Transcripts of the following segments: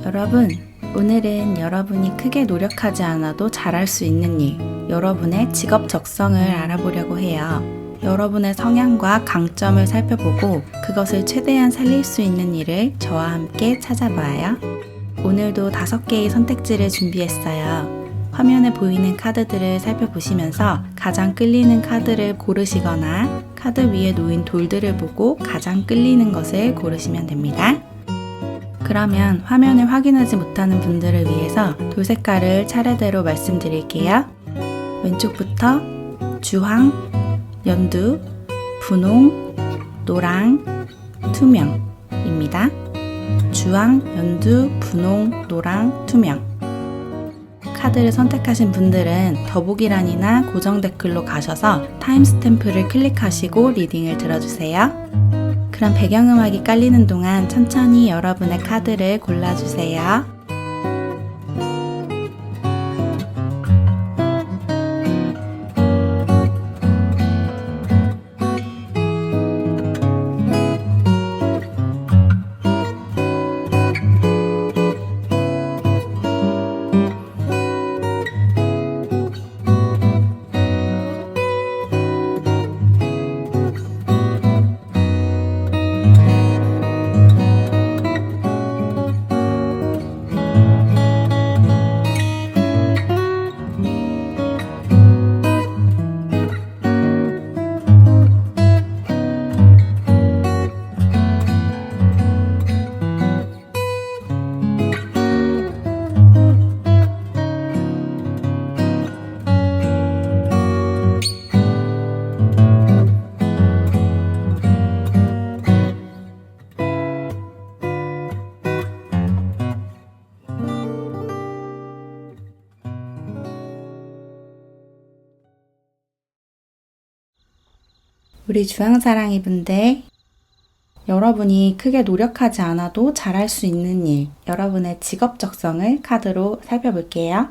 여러분, 오늘은 여러분이 크게 노력하지 않아도 잘할 수 있는 일, 여러분의 직업 적성을 알아보려고 해요. 여러분의 성향과 강점을 살펴보고 그것을 최대한 살릴 수 있는 일을 저와 함께 찾아봐요. 오늘도 5개의 선택지를 준비했어요. 화면에 보이는 카드들을 살펴보시면서 가장 끌리는 카드를 고르시거나 카드 위에 놓인 돌들을 보고 가장 끌리는 것을 고르시면 됩니다. 그러면 화면을 확인하지 못하는 분들을 위해서 돌 색깔을 차례대로 말씀드릴게요. 왼쪽부터 주황, 연두, 분홍, 노랑, 투명입니다. 주황, 연두, 분홍, 노랑, 투명. 카드를 선택하신 분들은 더보기란이나 고정 댓글로 가셔서 타임스탬프를 클릭하시고 리딩을 들어주세요. 그럼 배경음악이 깔리는 동안 천천히 여러분의 카드를 골라주세요. 우리 주황사랑이 분들, 여러분이 크게 노력하지 않아도 잘할 수 있는 일, 여러분의 직업 적성을 카드로 살펴볼게요.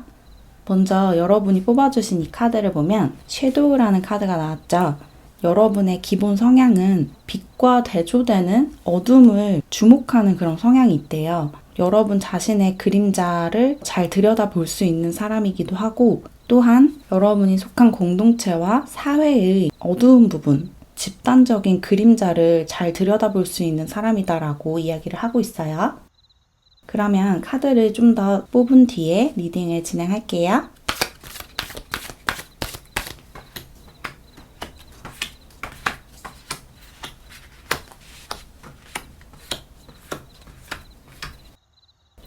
먼저 여러분이 뽑아주신 이 카드를 보면 섀도우라는 카드가 나왔죠. 여러분의 기본 성향은 빛과 대조되는 어둠을 주목하는 그런 성향이 있대요. 여러분 자신의 그림자를 잘 들여다볼 수 있는 사람이기도 하고, 또한 여러분이 속한 공동체와 사회의 어두운 부분, 집단적인 그림자를 잘 들여다볼 수 있는 사람이다라고 이야기를 하고 있어요. 그러면 카드를 좀 더 뽑은 뒤에 리딩을 진행할게요.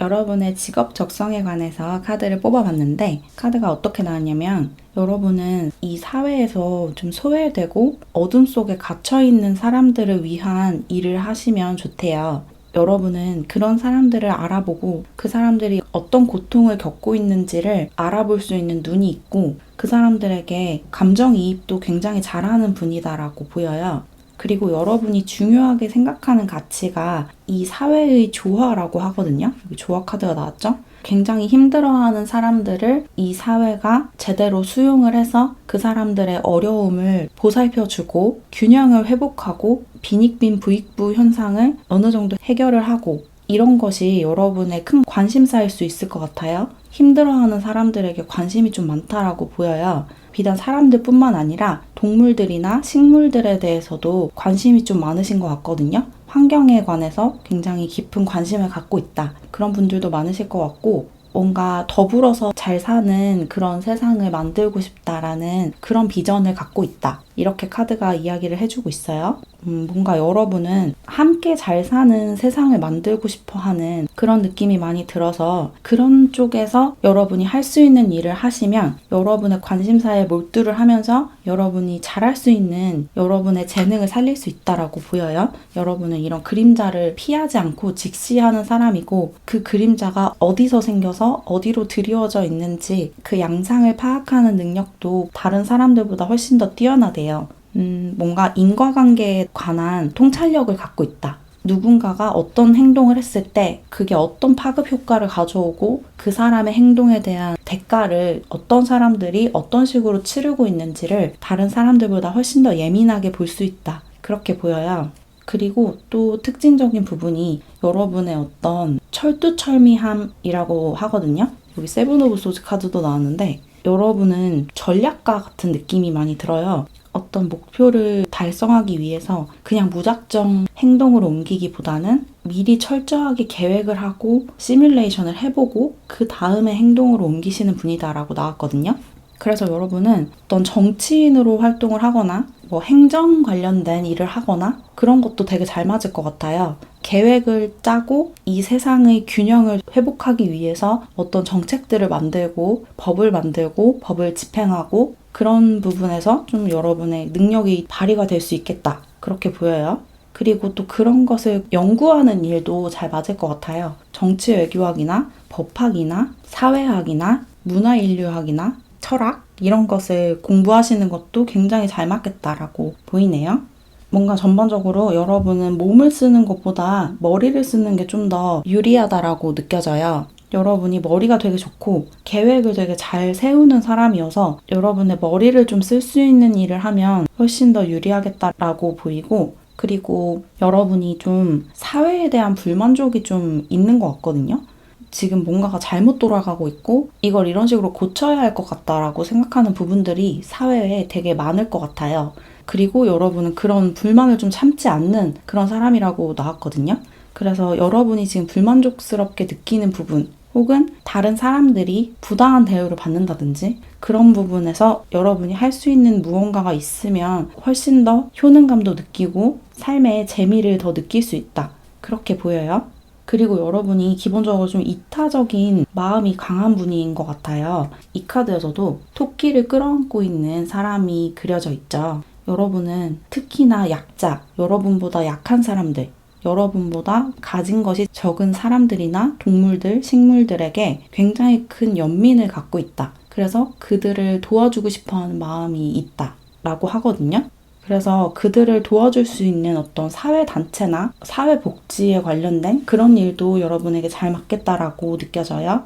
여러분의 직업 적성에 관해서 카드를 뽑아봤는데 카드가 어떻게 나왔냐면 여러분은 이 사회에서 좀 소외되고 어둠 속에 갇혀있는 사람들을 위한 일을 하시면 좋대요. 여러분은 그런 사람들을 알아보고 그 사람들이 어떤 고통을 겪고 있는지를 알아볼 수 있는 눈이 있고 그 사람들에게 감정이입도 굉장히 잘하는 분이다라고 보여요. 그리고 여러분이 중요하게 생각하는 가치가 이 사회의 조화라고 하거든요. 여기 조화 카드가 나왔죠? 굉장히 힘들어하는 사람들을 이 사회가 제대로 수용을 해서 그 사람들의 어려움을 보살펴주고 균형을 회복하고 빈익빈 부익부 현상을 어느 정도 해결을 하고 이런 것이 여러분의 큰 관심사일 수 있을 것 같아요. 힘들어하는 사람들에게 관심이 좀 많다라고 보여요. 비단 사람들뿐만 아니라 동물들이나 식물들에 대해서도 관심이 좀 많으신 것 같거든요. 환경에 관해서 굉장히 깊은 관심을 갖고 있다. 그런 분들도 많으실 것 같고 뭔가 더불어서 잘 사는 그런 세상을 만들고 싶다라는 그런 비전을 갖고 있다. 이렇게 카드가 이야기를 해주고 있어요. 뭔가 여러분은 함께 잘 사는 세상을 만들고 싶어 하는 그런 느낌이 많이 들어서 그런 쪽에서 여러분이 할 수 있는 일을 하시면 여러분의 관심사에 몰두를 하면서 여러분이 잘할 수 있는 여러분의 재능을 살릴 수 있다라고 보여요. 여러분은 이런 그림자를 피하지 않고 직시하는 사람이고 그 그림자가 어디서 생겨서 어디로 드리워져 있는지 그 양상을 파악하는 능력도 다른 사람들보다 훨씬 더 뛰어나대요. 뭔가 인과관계에 관한 통찰력을 갖고 있다. 누군가가 어떤 행동을 했을 때 그게 어떤 파급 효과를 가져오고 그 사람의 행동에 대한 대가를 어떤 사람들이 어떤 식으로 치르고 있는지를 다른 사람들보다 훨씬 더 예민하게 볼 수 있다. 그렇게 보여요. 그리고 또 특징적인 부분이 여러분의 어떤 철두철미함이라고 하거든요. 여기 세븐 오브 소즈 카드도 나왔는데 여러분은 전략가 같은 느낌이 많이 들어요. 어떤 목표를 달성하기 위해서 그냥 무작정 행동으로 옮기기보다는 미리 철저하게 계획을 하고 시뮬레이션을 해보고 그 다음에 행동으로 옮기시는 분이다라고 나왔거든요. 그래서 여러분은 어떤 정치인으로 활동을 하거나 뭐 행정 관련된 일을 하거나 그런 것도 되게 잘 맞을 것 같아요. 계획을 짜고 이 세상의 균형을 회복하기 위해서 어떤 정책들을 만들고 법을 집행하고 그런 부분에서 좀 여러분의 능력이 발휘가 될 수 있겠다. 그렇게 보여요. 그리고 또 그런 것을 연구하는 일도 잘 맞을 것 같아요. 정치 외교학이나 법학이나 사회학이나 문화인류학이나 철학 이런 것을 공부하시는 것도 굉장히 잘 맞겠다라고 보이네요. 뭔가 전반적으로 여러분은 몸을 쓰는 것보다 머리를 쓰는 게 좀 더 유리하다라고 느껴져요. 여러분이 머리가 되게 좋고 계획을 되게 잘 세우는 사람이어서 여러분의 머리를 좀 쓸 수 있는 일을 하면 훨씬 더 유리하겠다라고 보이고 그리고 여러분이 좀 사회에 대한 불만족이 좀 있는 것 같거든요. 지금 뭔가가 잘못 돌아가고 있고 이걸 이런 식으로 고쳐야 할 것 같다라고 생각하는 부분들이 사회에 되게 많을 것 같아요. 그리고 여러분은 그런 불만을 좀 참지 않는 그런 사람이라고 나왔거든요. 그래서 여러분이 지금 불만족스럽게 느끼는 부분 혹은 다른 사람들이 부당한 대우를 받는다든지 그런 부분에서 여러분이 할 수 있는 무언가가 있으면 훨씬 더 효능감도 느끼고 삶의 재미를 더 느낄 수 있다. 그렇게 보여요. 그리고 여러분이 기본적으로 좀 이타적인 마음이 강한 분인 것 같아요. 이 카드에서도 토끼를 끌어안고 있는 사람이 그려져 있죠. 여러분은 특히나 약자, 여러분보다 약한 사람들, 여러분보다 가진 것이 적은 사람들이나 동물들, 식물들에게 굉장히 큰 연민을 갖고 있다. 그래서 그들을 도와주고 싶어하는 마음이 있다. 라고 하거든요. 그래서 그들을 도와줄 수 있는 어떤 사회단체나 사회복지에 관련된 그런 일도 여러분에게 잘 맞겠다라고 느껴져요.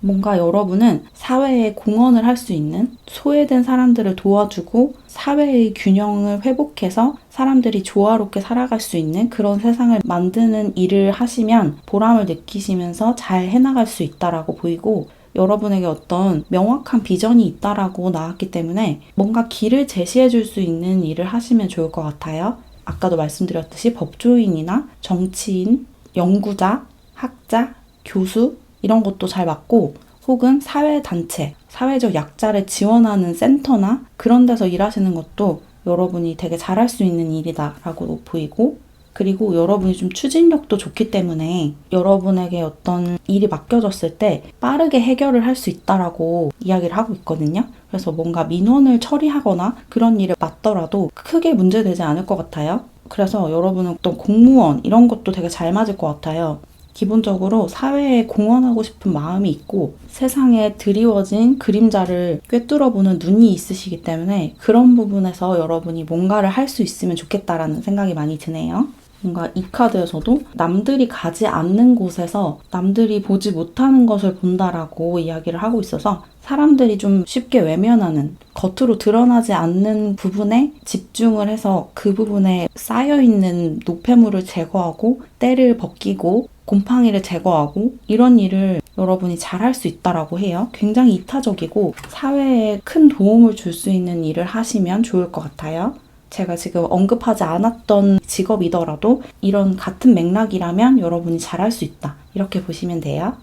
뭔가 여러분은 사회에 공헌을 할 수 있는 소외된 사람들을 도와주고 사회의 균형을 회복해서 사람들이 조화롭게 살아갈 수 있는 그런 세상을 만드는 일을 하시면 보람을 느끼시면서 잘 해나갈 수 있다라고 보이고 여러분에게 어떤 명확한 비전이 있다라고 나왔기 때문에 뭔가 길을 제시해 줄 수 있는 일을 하시면 좋을 것 같아요. 아까도 말씀드렸듯이 법조인이나 정치인, 연구자, 학자, 교수 이런 것도 잘 맞고 혹은 사회단체, 사회적 약자를 지원하는 센터나 그런 데서 일하시는 것도 여러분이 되게 잘할 수 있는 일이다라고 보이고 그리고 여러분이 좀 추진력도 좋기 때문에 여러분에게 어떤 일이 맡겨졌을 때 빠르게 해결을 할 수 있다라고 이야기를 하고 있거든요. 그래서 뭔가 민원을 처리하거나 그런 일을 맡더라도 크게 문제되지 않을 것 같아요. 그래서 여러분은 어떤 공무원 이런 것도 되게 잘 맞을 것 같아요. 기본적으로 사회에 공헌하고 싶은 마음이 있고 세상에 드리워진 그림자를 꿰뚫어보는 눈이 있으시기 때문에 그런 부분에서 여러분이 뭔가를 할 수 있으면 좋겠다라는 생각이 많이 드네요. 뭔가 이 카드에서도 남들이 가지 않는 곳에서 남들이 보지 못하는 것을 본다라고 이야기를 하고 있어서 사람들이 좀 쉽게 외면하는 겉으로 드러나지 않는 부분에 집중을 해서 그 부분에 쌓여있는 노폐물을 제거하고 때를 벗기고 곰팡이를 제거하고 이런 일을 여러분이 잘할 수 있다라고 해요. 굉장히 이타적이고 사회에 큰 도움을 줄 수 있는 일을 하시면 좋을 것 같아요. 제가 지금 언급하지 않았던 직업이더라도 이런 같은 맥락이라면 여러분이 잘할 수 있다. 이렇게 보시면 돼요.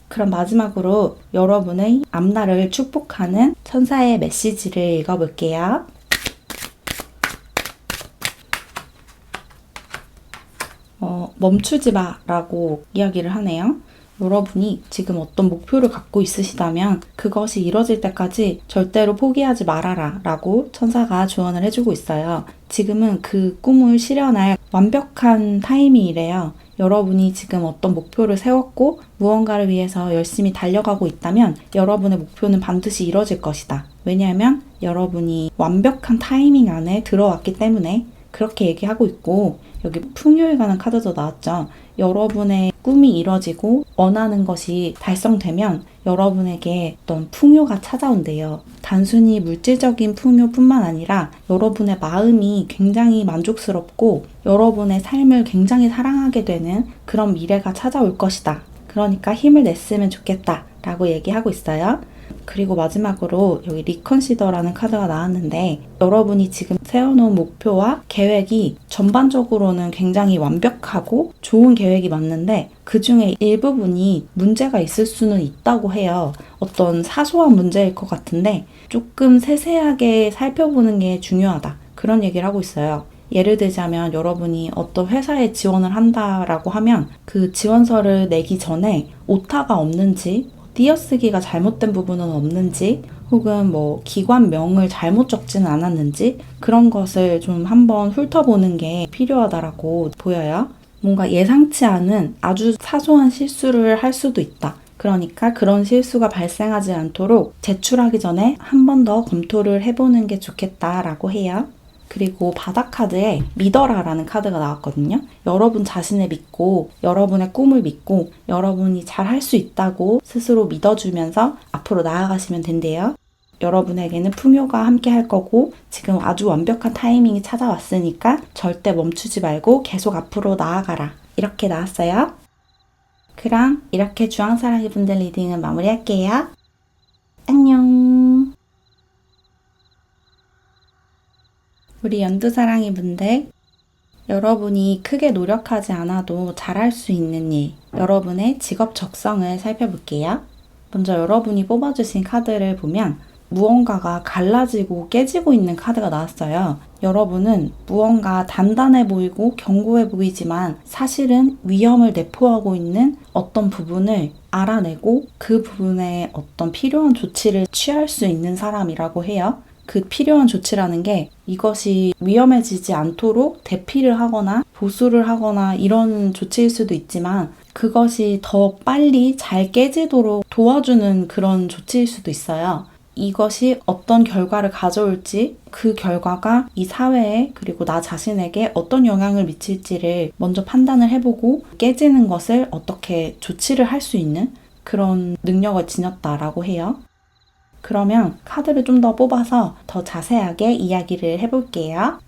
그럼 마지막으로 여러분의 앞날을 축복하는 천사의 메시지를 읽어볼게요. 멈추지 마라고 이야기를 하네요. 여러분이 지금 어떤 목표를 갖고 있으시다면 그것이 이뤄질 때까지 절대로 포기하지 말아라 라고 천사가 조언을 해주고 있어요. 지금은 그 꿈을 실현할 완벽한 타이밍이래요. 여러분이 지금 어떤 목표를 세웠고 무언가를 위해서 열심히 달려가고 있다면 여러분의 목표는 반드시 이뤄질 것이다. 왜냐하면 여러분이 완벽한 타이밍 안에 들어왔기 때문에 그렇게 얘기하고 있고 여기 풍요에 관한 카드도 나왔죠. 여러분의 꿈이 이뤄지고 원하는 것이 달성되면 여러분에게 어떤 풍요가 찾아온대요. 단순히 물질적인 풍요뿐만 아니라 여러분의 마음이 굉장히 만족스럽고 여러분의 삶을 굉장히 사랑하게 되는 그런 미래가 찾아올 것이다. 그러니까 힘을 냈으면 좋겠다 라고 얘기하고 있어요. 그리고 마지막으로 여기 리컨시더라는 카드가 나왔는데 여러분이 지금 세워놓은 목표와 계획이 전반적으로는 굉장히 완벽하고 좋은 계획이 맞는데 그 중에 일부분이 문제가 있을 수는 있다고 해요. 어떤 사소한 문제일 것 같은데 조금 세세하게 살펴보는 게 중요하다. 그런 얘기를 하고 있어요. 예를 들자면 여러분이 어떤 회사에 지원을 한다라고 하면 그 지원서를 내기 전에 오타가 없는지 띄어쓰기가 잘못된 부분은 없는지 혹은 뭐 기관명을 잘못 적지는 않았는지 그런 것을 좀 한번 훑어보는 게 필요하다라고 보여요. 뭔가 예상치 않은 아주 사소한 실수를 할 수도 있다. 그러니까 그런 실수가 발생하지 않도록 제출하기 전에 한 번 더 검토를 해보는 게 좋겠다라고 해요. 그리고 바닥 카드에 믿어라라는 카드가 나왔거든요. 여러분 자신을 믿고 여러분의 꿈을 믿고 여러분이 잘할 수 있다고 스스로 믿어주면서 앞으로 나아가시면 된대요. 여러분에게는 풍요가 함께 할 거고 지금 아주 완벽한 타이밍이 찾아왔으니까 절대 멈추지 말고 계속 앞으로 나아가라. 이렇게 나왔어요. 그럼 이렇게 주황사랑이 분들 리딩은 마무리할게요. 안녕. 우리 연두사랑이 분들, 여러분이 크게 노력하지 않아도 잘할 수 있는 일, 여러분의 직업 적성을 살펴볼게요. 먼저 여러분이 뽑아주신 카드를 보면 무언가가 갈라지고 깨지고 있는 카드가 나왔어요. 여러분은 무언가 단단해 보이고 견고해 보이지만 사실은 위험을 내포하고 있는 어떤 부분을 알아내고 그 부분에 어떤 필요한 조치를 취할 수 있는 사람이라고 해요. 그 필요한 조치라는 게 이것이 위험해지지 않도록 대피를 하거나 보수를 하거나 이런 조치일 수도 있지만 그것이 더 빨리 잘 깨지도록 도와주는 그런 조치일 수도 있어요. 이것이 어떤 결과를 가져올지 그 결과가 이 사회에 그리고 나 자신에게 어떤 영향을 미칠지를 먼저 판단을 해보고 깨지는 것을 어떻게 조치를 할 수 있는 그런 능력을 지녔다라고 해요. 그러면 카드를 좀 더 뽑아서 더 자세하게 이야기를 해볼게요.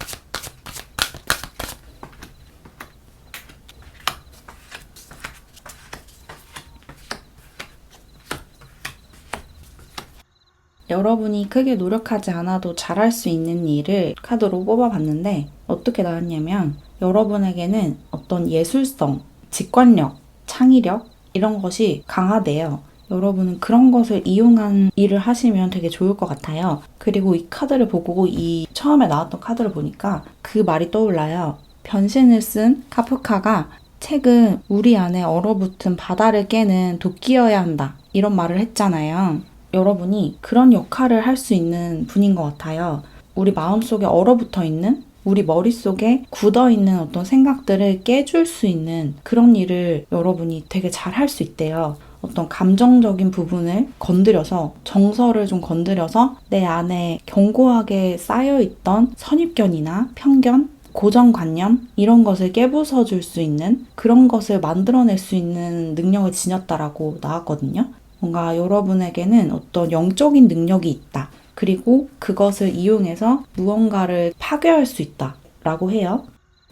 여러분이 크게 노력하지 않아도 잘할 수 있는 일을 카드로 뽑아봤는데 어떻게 나왔냐면 여러분에게는 어떤 예술성, 직관력, 창의력 이런 것이 강하대요. 여러분은 그런 것을 이용한 일을 하시면 되게 좋을 것 같아요. 그리고 이 카드를 보고 이 처음에 나왔던 카드를 보니까 그 말이 떠올라요. 변신을 쓴 카프카가 책은 우리 안에 얼어붙은 바다를 깨는 도끼여야 한다. 이런 말을 했잖아요. 여러분이 그런 역할을 할 수 있는 분인 것 같아요. 우리 마음속에 얼어붙어 있는 우리 머릿속에 굳어있는 어떤 생각들을 깨줄 수 있는 그런 일을 여러분이 되게 잘 할 수 있대요. 어떤 감정적인 부분을 건드려서 정서를 좀 건드려서 내 안에 견고하게 쌓여있던 선입견이나 편견, 고정관념 이런 것을 깨부숴 줄 수 있는 그런 것을 만들어낼 수 있는 능력을 지녔다라고 나왔거든요. 뭔가 여러분에게는 어떤 영적인 능력이 있다. 그리고 그것을 이용해서 무언가를 파괴할 수 있다 라고 해요.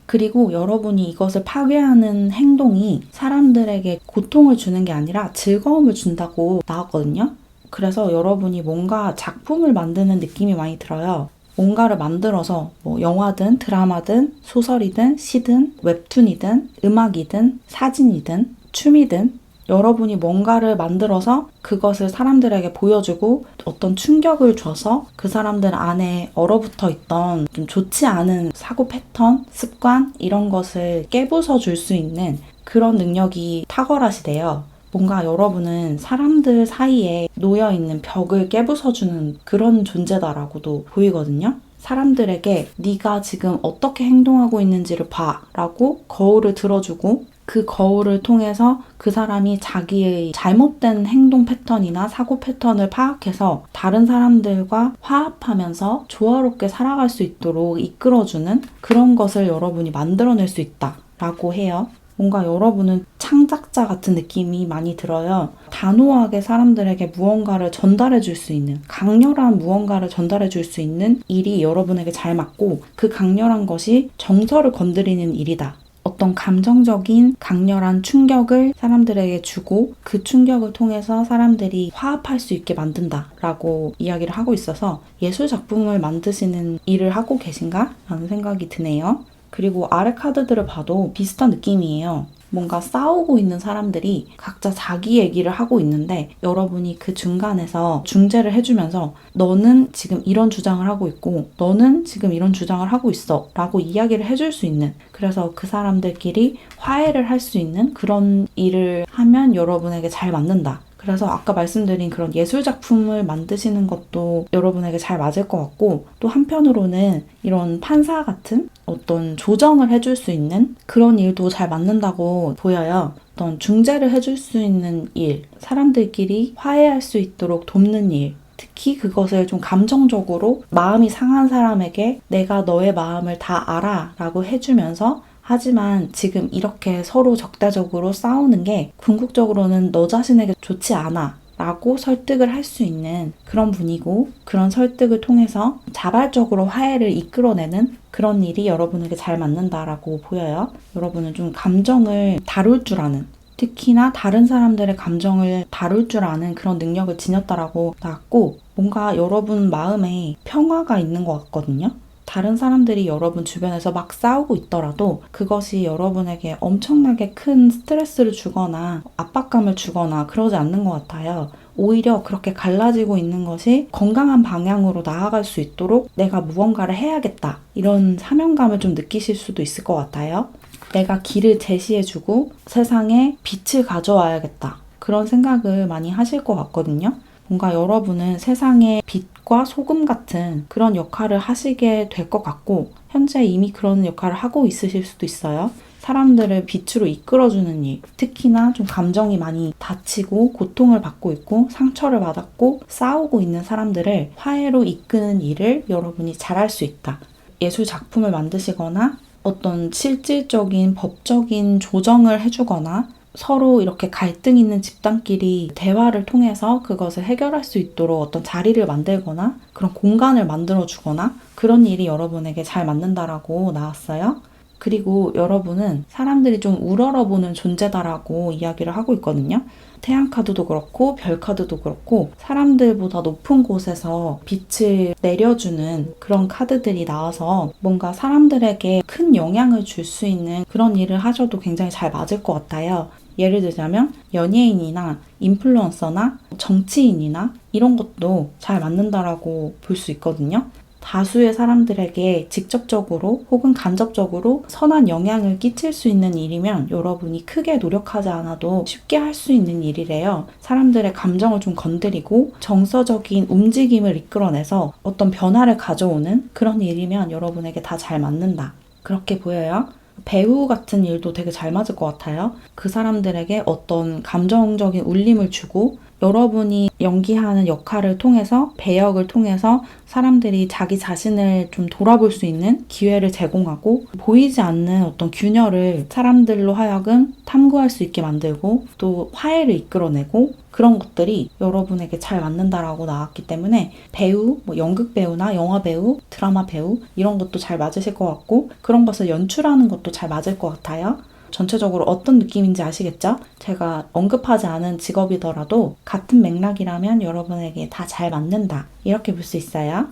그리고 여러분이 이것을 파괴하는 행동이 사람들에게 고통을 주는 게 아니라 즐거움을 준다고 나왔거든요. 그래서 여러분이 뭔가 작품을 만드는 느낌이 많이 들어요. 뭔가를 만들어서 뭐 영화든 드라마든 소설이든 시든 웹툰이든 음악이든 사진이든 춤이든 여러분이 뭔가를 만들어서 그것을 사람들에게 보여주고 어떤 충격을 줘서 그 사람들 안에 얼어붙어 있던 좀 좋지 않은 사고 패턴, 습관 이런 것을 깨부숴 줄 수 있는 그런 능력이 탁월하시대요. 뭔가 여러분은 사람들 사이에 놓여있는 벽을 깨부숴주는 그런 존재다라고도 보이거든요. 사람들에게 네가 지금 어떻게 행동하고 있는지를 봐 라고 거울을 들어주고 그 거울을 통해서 그 사람이 자기의 잘못된 행동 패턴이나 사고 패턴을 파악해서 다른 사람들과 화합하면서 조화롭게 살아갈 수 있도록 이끌어주는 그런 것을 여러분이 만들어낼 수 있다 라고 해요. 뭔가 여러분은 창작자 같은 느낌이 많이 들어요. 단호하게 사람들에게 무언가를 전달해 줄 수 있는, 강렬한 무언가를 전달해 줄 수 있는 일이 여러분에게 잘 맞고, 그 강렬한 것이 정서를 건드리는 일이다. 어떤 감정적인 강렬한 충격을 사람들에게 주고 그 충격을 통해서 사람들이 화합할 수 있게 만든다 라고 이야기를 하고 있어서 예술 작품을 만드시는 일을 하고 계신가? 라는 생각이 드네요. 그리고 아래 카드들을 봐도 비슷한 느낌이에요. 뭔가 싸우고 있는 사람들이 각자 자기 얘기를 하고 있는데 여러분이 그 중간에서 중재를 해주면서 너는 지금 이런 주장을 하고 있고 너는 지금 이런 주장을 하고 있어 라고 이야기를 해줄 수 있는, 그래서 그 사람들끼리 화해를 할 수 있는 그런 일을 하면 여러분에게 잘 맞는다. 그래서 아까 말씀드린 그런 예술 작품을 만드시는 것도 여러분에게 잘 맞을 것 같고, 또 한편으로는 이런 판사 같은 어떤 조정을 해줄 수 있는 그런 일도 잘 맞는다고 보여요. 어떤 중재를 해줄 수 있는 일, 사람들끼리 화해할 수 있도록 돕는 일, 특히 그것을 좀 감정적으로 마음이 상한 사람에게 내가 너의 마음을 다 알아 라고 해주면서, 하지만 지금 이렇게 서로 적대적으로 싸우는 게 궁극적으로는 너 자신에게 좋지 않아 라고 설득을 할 수 있는 그런 분이고, 그런 설득을 통해서 자발적으로 화해를 이끌어내는 그런 일이 여러분에게 잘 맞는다라고 보여요. 여러분은 좀 감정을 다룰 줄 아는, 특히나 다른 사람들의 감정을 다룰 줄 아는 그런 능력을 지녔다라고 나왔고, 뭔가 여러분 마음에 평화가 있는 것 같거든요. 다른 사람들이 여러분 주변에서 막 싸우고 있더라도 그것이 여러분에게 엄청나게 큰 스트레스를 주거나 압박감을 주거나 그러지 않는 것 같아요. 오히려 그렇게 갈라지고 있는 것이 건강한 방향으로 나아갈 수 있도록 내가 무언가를 해야겠다, 이런 사명감을 좀 느끼실 수도 있을 것 같아요. 내가 길을 제시해주고 세상에 빛을 가져와야겠다, 그런 생각을 많이 하실 것 같거든요. 뭔가 여러분은 세상에 빛과 소금 같은 그런 역할을 하시게 될 것 같고, 현재 이미 그런 역할을 하고 있으실 수도 있어요. 사람들을 빛으로 이끌어주는 일, 특히나 좀 감정이 많이 다치고 고통을 받고 있고 상처를 받았고 싸우고 있는 사람들을 화해로 이끄는 일을 여러분이 잘할 수 있다. 예술 작품을 만드시거나 어떤 실질적인 법적인 조정을 해주거나 서로 이렇게 갈등 있는 집단끼리 대화를 통해서 그것을 해결할 수 있도록 어떤 자리를 만들거나 그런 공간을 만들어주거나 그런 일이 여러분에게 잘 맞는다라고 나왔어요. 그리고 여러분은 사람들이 좀 우러러보는 존재다라고 이야기를 하고 있거든요. 태양 카드도 그렇고 별 카드도 그렇고 사람들보다 높은 곳에서 빛을 내려주는 그런 카드들이 나와서 뭔가 사람들에게 큰 영향을 줄 수 있는 그런 일을 하셔도 굉장히 잘 맞을 것 같아요. 예를 들자면 연예인이나 인플루언서나 정치인이나 이런 것도 잘 맞는다라고 볼 수 있거든요. 다수의 사람들에게 직접적으로 혹은 간접적으로 선한 영향을 끼칠 수 있는 일이면 여러분이 크게 노력하지 않아도 쉽게 할 수 있는 일이래요. 사람들의 감정을 좀 건드리고 정서적인 움직임을 이끌어내서 어떤 변화를 가져오는 그런 일이면 여러분에게 다 잘 맞는다, 그렇게 보여요. 배우 같은 일도 되게 잘 맞을 것 같아요. 그 사람들에게 어떤 감정적인 울림을 주고 여러분이 연기하는 역할을 통해서, 배역을 통해서 사람들이 자기 자신을 좀 돌아볼 수 있는 기회를 제공하고 보이지 않는 어떤 균열을 사람들로 하여금 탐구할 수 있게 만들고 또 화해를 이끌어내고, 그런 것들이 여러분에게 잘 맞는다라고 나왔기 때문에 배우, 연극 배우나 영화 배우, 드라마 배우 이런 것도 잘 맞으실 것 같고, 그런 것을 연출하는 것도 잘 맞을 것 같아요. 전체적으로 어떤 느낌인지 아시겠죠? 제가 언급하지 않은 직업이더라도 같은 맥락이라면 여러분에게 다 잘 맞는다, 이렇게 볼 수 있어요.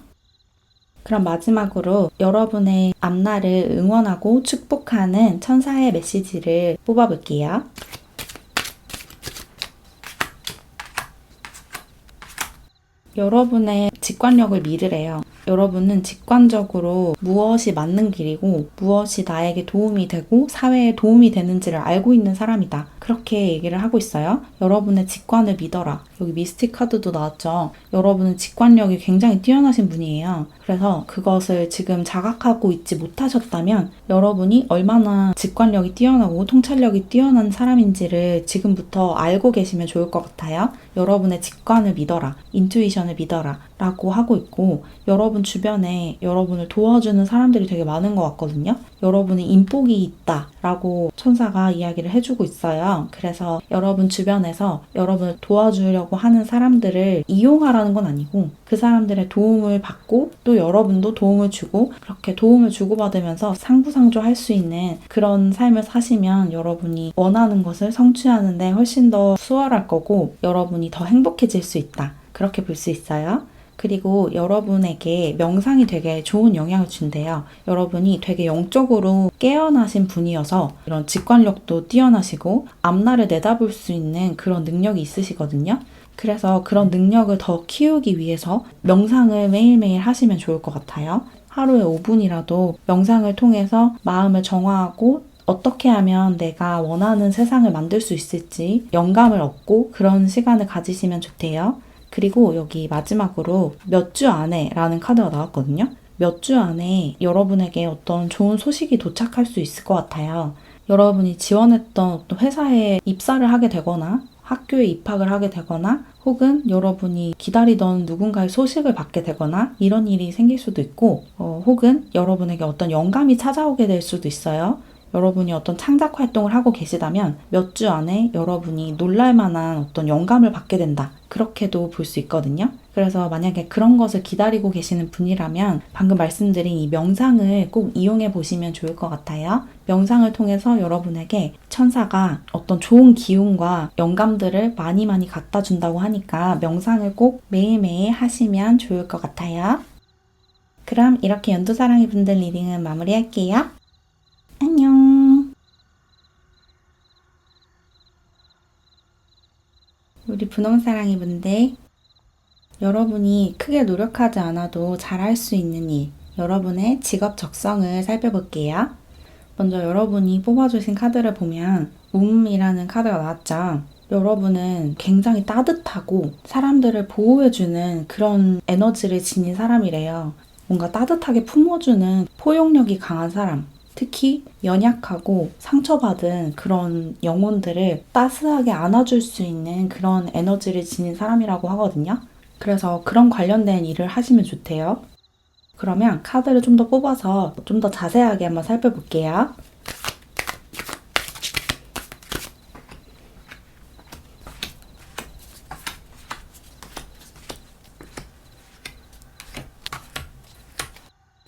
그럼 마지막으로 여러분의 앞날을 응원하고 축복하는 천사의 메시지를 뽑아볼게요. 여러분의 직관력을 믿으래요. 여러분은 직관적으로 무엇이 맞는 길이고 무엇이 나에게 도움이 되고 사회에 도움이 되는지를 알고 있는 사람이다, 그렇게 얘기를 하고 있어요. 여러분의 직관을 믿어라. 여기 미스틱 카드도 나왔죠. 여러분은 직관력이 굉장히 뛰어나신 분이에요. 그래서 그것을 지금 자각하고 있지 못하셨다면 여러분이 얼마나 직관력이 뛰어나고 통찰력이 뛰어난 사람인지를 지금부터 알고 계시면 좋을 것 같아요. 여러분의 직관을 믿어라, 인투이션을 믿어라 라고 하고 있고, 여러분 주변에 여러분을 도와주는 사람들이 되게 많은 것 같거든요. 여러분이 인복이 있다라고 천사가 이야기를 해주고 있어요. 그래서 여러분 주변에서 여러분을 도와주려고 하는 사람들을 이용하라는 건 아니고 그 사람들의 도움을 받고 또 여러분도 도움을 주고 그렇게 도움을 주고받으면서 상부상조할 수 있는 그런 삶을 사시면 여러분이 원하는 것을 성취하는 데 훨씬 더 수월할 거고 여러분이 더 행복해질 수 있다. 그렇게 볼 수 있어요. 그리고 여러분에게 명상이 되게 좋은 영향을 준대요. 여러분이 되게 영적으로 깨어나신 분이어서 이런 직관력도 뛰어나시고 앞날을 내다볼 수 있는 그런 능력이 있으시거든요. 그래서 그런 능력을 더 키우기 위해서 명상을 매일매일 하시면 좋을 것 같아요. 하루에 5분이라도 명상을 통해서 마음을 정화하고 어떻게 하면 내가 원하는 세상을 만들 수 있을지 영감을 얻고 그런 시간을 가지시면 좋대요. 그리고 여기 마지막으로 몇 주 안에 라는 카드가 나왔거든요. 몇 주 안에 여러분에게 어떤 좋은 소식이 도착할 수 있을 것 같아요. 여러분이 지원했던 어떤 회사에 입사를 하게 되거나 학교에 입학을 하게 되거나 혹은 여러분이 기다리던 누군가의 소식을 받게 되거나 이런 일이 생길 수도 있고 혹은 여러분에게 어떤 영감이 찾아오게 될 수도 있어요. 여러분이 어떤 창작 활동을 하고 계시다면 몇 주 안에 여러분이 놀랄만한 어떤 영감을 받게 된다. 그렇게도 볼 수 있거든요. 그래서 만약에 그런 것을 기다리고 계시는 분이라면 방금 말씀드린 이 명상을 꼭 이용해 보시면 좋을 것 같아요. 명상을 통해서 여러분에게 천사가 어떤 좋은 기운과 영감들을 많이 갖다 준다고 하니까 명상을 꼭 매일매일 하시면 좋을 것 같아요. 그럼 이렇게 연두사랑이 분들 리딩은 마무리할게요. 안녕. 우리 분홍사랑이 분들, 여러분이 크게 노력하지 않아도 잘할 수 있는 일, 여러분의 직업 적성을 살펴볼게요. 먼저 여러분이 뽑아주신 카드를 보면 이라는 카드가 나왔죠. 여러분은 굉장히 따뜻하고 사람들을 보호해주는 그런 에너지를 지닌 사람이래요. 뭔가 따뜻하게 품어주는 포용력이 강한 사람. 특히 연약하고 상처받은 그런 영혼들을 따스하게 안아줄 수 있는 그런 에너지를 지닌 사람이라고 하거든요. 그래서 그런 관련된 일을 하시면 좋대요. 그러면 카드를 좀 더 뽑아서 좀 더 자세하게 한번 살펴볼게요.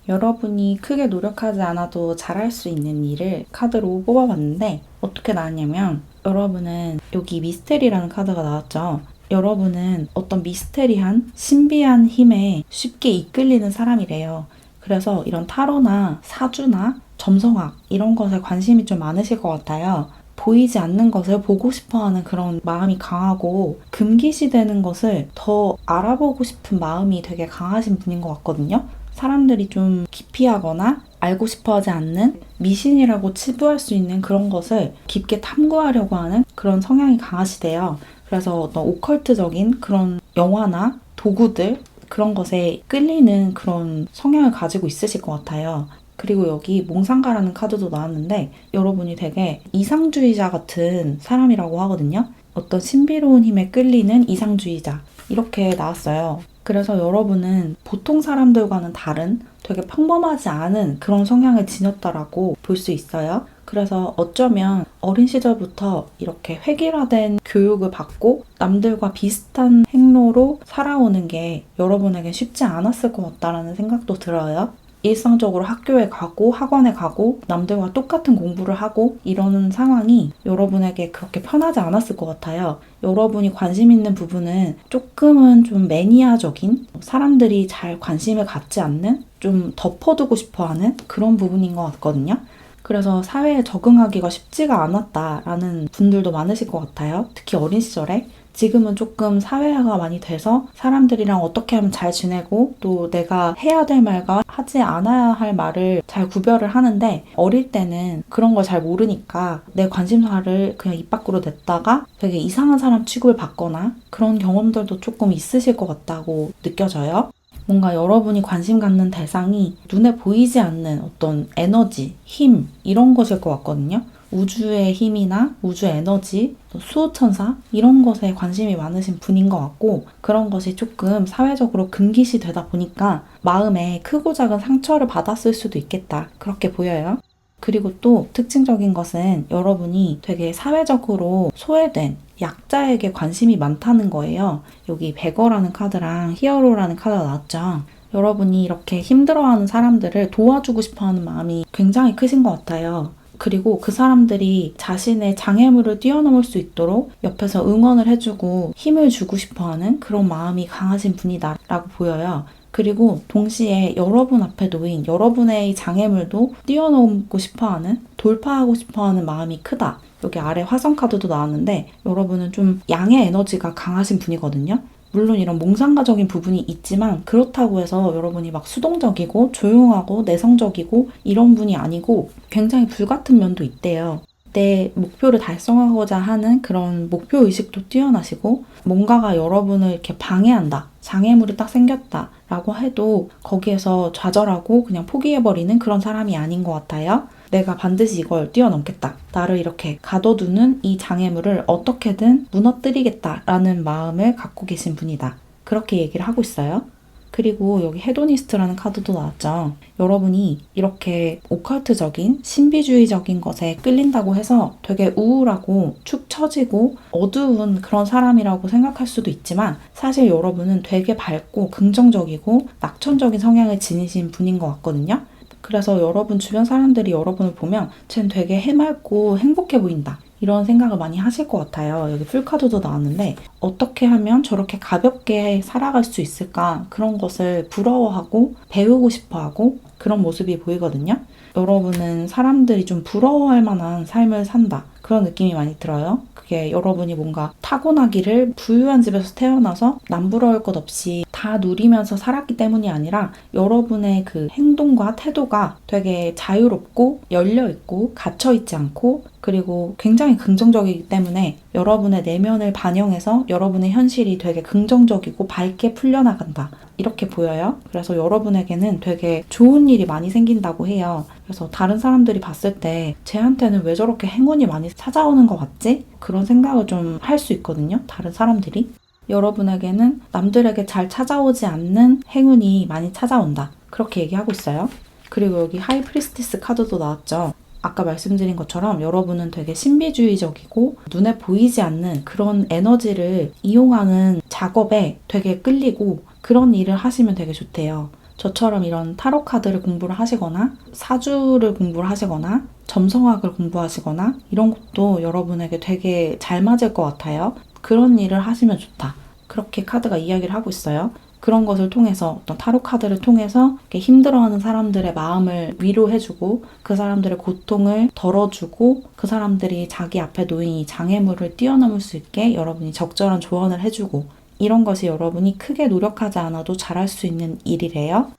여러분이 크게 노력하지 않아도 잘할 수 있는 일을 카드로 뽑아봤는데 어떻게 나왔냐면 여러분은 여기 미스테리라는 카드가 나왔죠. 여러분은 어떤 미스테리한 신비한 힘에 쉽게 이끌리는 사람이래요. 그래서 이런 타로나 사주나 점성학 이런 것에 관심이 좀 많으실 것 같아요. 보이지 않는 것을 보고 싶어하는 그런 마음이 강하고 금기시되는 것을 더 알아보고 싶은 마음이 되게 강하신 분인 것 같거든요. 사람들이 좀 기피하거나 알고 싶어 하지 않는 미신이라고 치부할 수 있는 그런 것을 깊게 탐구하려고 하는 그런 성향이 강하시대요. 그래서 어떤 오컬트적인 그런 영화나 도구들 그런 것에 끌리는 그런 성향을 가지고 있으실 것 같아요. 그리고 여기 몽상가라는 카드도 나왔는데 여러분이 되게 이상주의자 같은 사람이라고 하거든요. 어떤 신비로운 힘에 끌리는 이상주의자 이렇게 나왔어요. 그래서 여러분은 보통 사람들과는 다른 되게 평범하지 않은 그런 성향을 지녔다라고 볼 수 있어요. 그래서 어쩌면 어린 시절부터 이렇게 획일화된 교육을 받고 남들과 비슷한 행로로 살아오는 게 여러분에게 쉽지 않았을 것 같다라는 생각도 들어요. 일상적으로 학교에 가고 학원에 가고 남들과 똑같은 공부를 하고 이러는 상황이 여러분에게 그렇게 편하지 않았을 것 같아요. 여러분이 관심 있는 부분은 조금은 좀 매니아적인 사람들이 잘 관심을 갖지 않는 좀 덮어두고 싶어하는 그런 부분인 것 같거든요. 그래서 사회에 적응하기가 쉽지가 않았다라는 분들도 많으실 것 같아요. 특히 어린 시절에. 지금은 조금 사회화가 많이 돼서 사람들이랑 어떻게 하면 잘 지내고 또 내가 해야 될 말과 하지 않아야 할 말을 잘 구별을 하는데 어릴 때는 그런 걸 잘 모르니까 내 관심사를 그냥 입 밖으로 냈다가 되게 이상한 사람 취급을 받거나 그런 경험들도 조금 있으실 것 같다고 느껴져요. 뭔가 여러분이 관심 갖는 대상이 눈에 보이지 않는 어떤 에너지, 힘 이런 것일 것 같거든요. 우주의 힘이나 우주 에너지, 수호천사 이런 것에 관심이 많으신 분인 것 같고 그런 것이 조금 사회적으로 금기시 되다 보니까 마음에 크고 작은 상처를 받았을 수도 있겠다. 그렇게 보여요. 그리고 또 특징적인 것은 여러분이 되게 사회적으로 소외된 약자에게 관심이 많다는 거예요. 여기 베거라는 카드랑 히어로라는 카드가 나왔죠. 여러분이 이렇게 힘들어하는 사람들을 도와주고 싶어하는 마음이 굉장히 크신 것 같아요. 그리고 그 사람들이 자신의 장애물을 뛰어넘을 수 있도록 옆에서 응원을 해주고 힘을 주고 싶어하는 그런 마음이 강하신 분이다라고 보여요. 그리고 동시에 여러분 앞에 놓인 여러분의 장애물도 뛰어넘고 싶어하는, 돌파하고 싶어하는 마음이 크다. 여기 아래 화성 카드도 나왔는데 여러분은 좀 양의 에너지가 강하신 분이거든요. 물론 이런 몽상가적인 부분이 있지만 그렇다고 해서 여러분이 막 수동적이고 조용하고 내성적이고 이런 분이 아니고 굉장히 불같은 면도 있대요. 내 목표를 달성하고자 하는 그런 목표의식도 뛰어나시고 뭔가가 여러분을 이렇게 방해한다. 장애물이 딱 생겼다. 라고 해도 거기에서 좌절하고 그냥 포기해버리는 그런 사람이 아닌 것 같아요. 내가 반드시 이걸 뛰어넘겠다. 나를 이렇게 가둬두는 이 장애물을 어떻게든 무너뜨리겠다라는 마음을 갖고 계신 분이다. 그렇게 얘기를 하고 있어요. 그리고 여기 헤도니스트라는 카드도 나왔죠. 여러분이 이렇게 오컬트적인 신비주의적인 것에 끌린다고 해서 되게 우울하고 축 처지고 어두운 그런 사람이라고 생각할 수도 있지만 사실 여러분은 되게 밝고 긍정적이고 낙천적인 성향을 지니신 분인 것 같거든요. 그래서 여러분 주변 사람들이 여러분을 보면 쟤는 되게 해맑고 행복해 보인다. 이런 생각을 많이 하실 것 같아요. 여기 풀카드도 나왔는데 어떻게 하면 저렇게 가볍게 살아갈 수 있을까? 그런 것을 부러워하고 배우고 싶어하고 그런 모습이 보이거든요. 여러분은 사람들이 좀 부러워할 만한 삶을 산다. 그런 느낌이 많이 들어요. 그게 여러분이 뭔가 타고나기를 부유한 집에서 태어나서 남부러울 것 없이 다 누리면서 살았기 때문이 아니라 여러분의 그 행동과 태도가 되게 자유롭고 열려있고 갇혀있지 않고 그리고 굉장히 긍정적이기 때문에 여러분의 내면을 반영해서 여러분의 현실이 되게 긍정적이고 밝게 풀려나간다. 이렇게 보여요. 그래서 여러분에게는 되게 좋은 일이 많이 생긴다고 해요. 그래서 다른 사람들이 봤을 때 쟤한테는 왜 저렇게 행운이 많이 찾아오는 것 같지? 그런 생각을 좀 할 수 있거든요. 다른 사람들이. 여러분에게는 남들에게 잘 찾아오지 않는 행운이 많이 찾아온다. 그렇게 얘기하고 있어요. 그리고 여기 하이 프리스티스 카드도 나왔죠. 아까 말씀드린 것처럼 여러분은 되게 신비주의적이고 눈에 보이지 않는 그런 에너지를 이용하는 작업에 되게 끌리고 그런 일을 하시면 되게 좋대요. 저처럼 이런 타로 카드를 공부를 하시거나 사주를 공부를 하시거나 점성학을 공부하시거나 이런 것도 여러분에게 되게 잘 맞을 것 같아요. 그런 일을 하시면 좋다. 그렇게 카드가 이야기를 하고 있어요. 그런 것을 통해서 어떤 타로 카드를 통해서 이렇게 힘들어하는 사람들의 마음을 위로해주고 그 사람들의 고통을 덜어주고 그 사람들이 자기 앞에 놓인 이 장애물을 뛰어넘을 수 있게 여러분이 적절한 조언을 해주고 이런 것이 여러분이 크게 노력하지 않아도 잘할 수 있는 일이래요.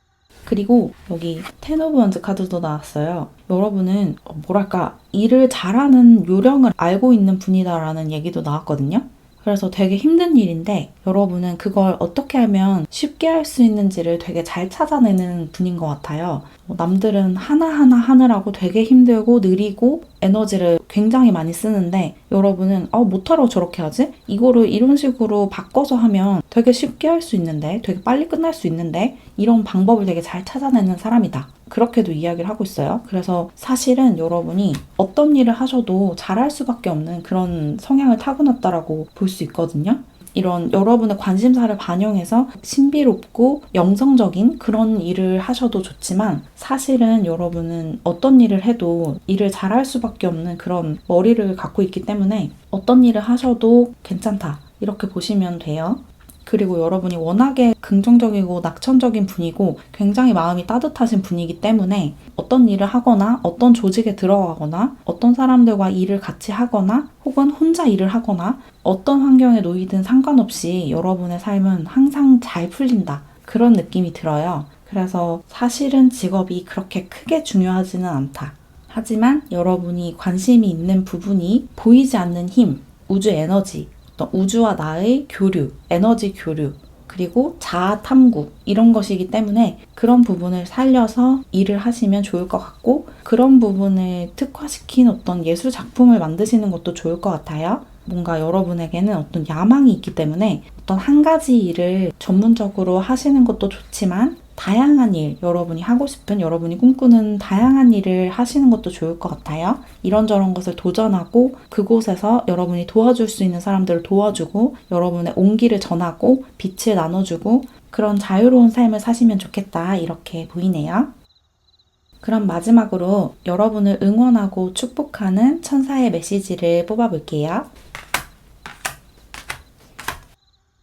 그리고 여기 텐 오브 원즈 카드도 나왔어요. 여러분은 뭐랄까 일을 잘하는 요령을 알고 있는 분이다라는 얘기도 나왔거든요. 그래서 되게 힘든 일인데 여러분은 그걸 어떻게 하면 쉽게 할 수 있는지를 되게 잘 찾아내는 분인 것 같아요. 남들은 하나하나 하느라고 되게 힘들고 느리고 에너지를 굉장히 많이 쓰는데 여러분은 못하라고 저렇게 하지? 이거를 이런 식으로 바꿔서 하면 되게 쉽게 할 수 있는데 되게 빨리 끝날 수 있는데 이런 방법을 되게 잘 찾아내는 사람이다. 그렇게도 이야기를 하고 있어요. 그래서 사실은 여러분이 어떤 일을 하셔도 잘할 수밖에 없는 그런 성향을 타고났다라고 볼 수 있거든요. 이런 여러분의 관심사를 반영해서 신비롭고 영성적인 그런 일을 하셔도 좋지만 사실은 여러분은 어떤 일을 해도 일을 잘할 수밖에 없는 그런 머리를 갖고 있기 때문에 어떤 일을 하셔도 괜찮다. 이렇게 보시면 돼요. 그리고 여러분이 워낙에 긍정적이고 낙천적인 분이고 굉장히 마음이 따뜻하신 분이기 때문에 어떤 일을 하거나 어떤 조직에 들어가거나 어떤 사람들과 일을 같이 하거나 혹은 혼자 일을 하거나 어떤 환경에 놓이든 상관없이 여러분의 삶은 항상 잘 풀린다. 그런 느낌이 들어요. 그래서 사실은 직업이 그렇게 크게 중요하지는 않다. 하지만 여러분이 관심이 있는 부분이 보이지 않는 힘, 우주 에너지, 우주와 나의 교류, 에너지 교류, 그리고 자아 탐구 이런 것이기 때문에 그런 부분을 살려서 일을 하시면 좋을 것 같고 그런 부분을 특화시킨 어떤 예술 작품을 만드시는 것도 좋을 것 같아요. 뭔가 여러분에게는 어떤 야망이 있기 때문에 어떤 한 가지 일을 전문적으로 하시는 것도 좋지만 다양한 일, 여러분이 하고 싶은, 여러분이 꿈꾸는 다양한 일을 하시는 것도 좋을 것 같아요. 이런저런 것을 도전하고 그곳에서 여러분이 도와줄 수 있는 사람들을 도와주고 여러분의 온기를 전하고 빛을 나눠주고 그런 자유로운 삶을 사시면 좋겠다, 이렇게 보이네요. 그럼 마지막으로 여러분을 응원하고 축복하는 천사의 메시지를 뽑아볼게요.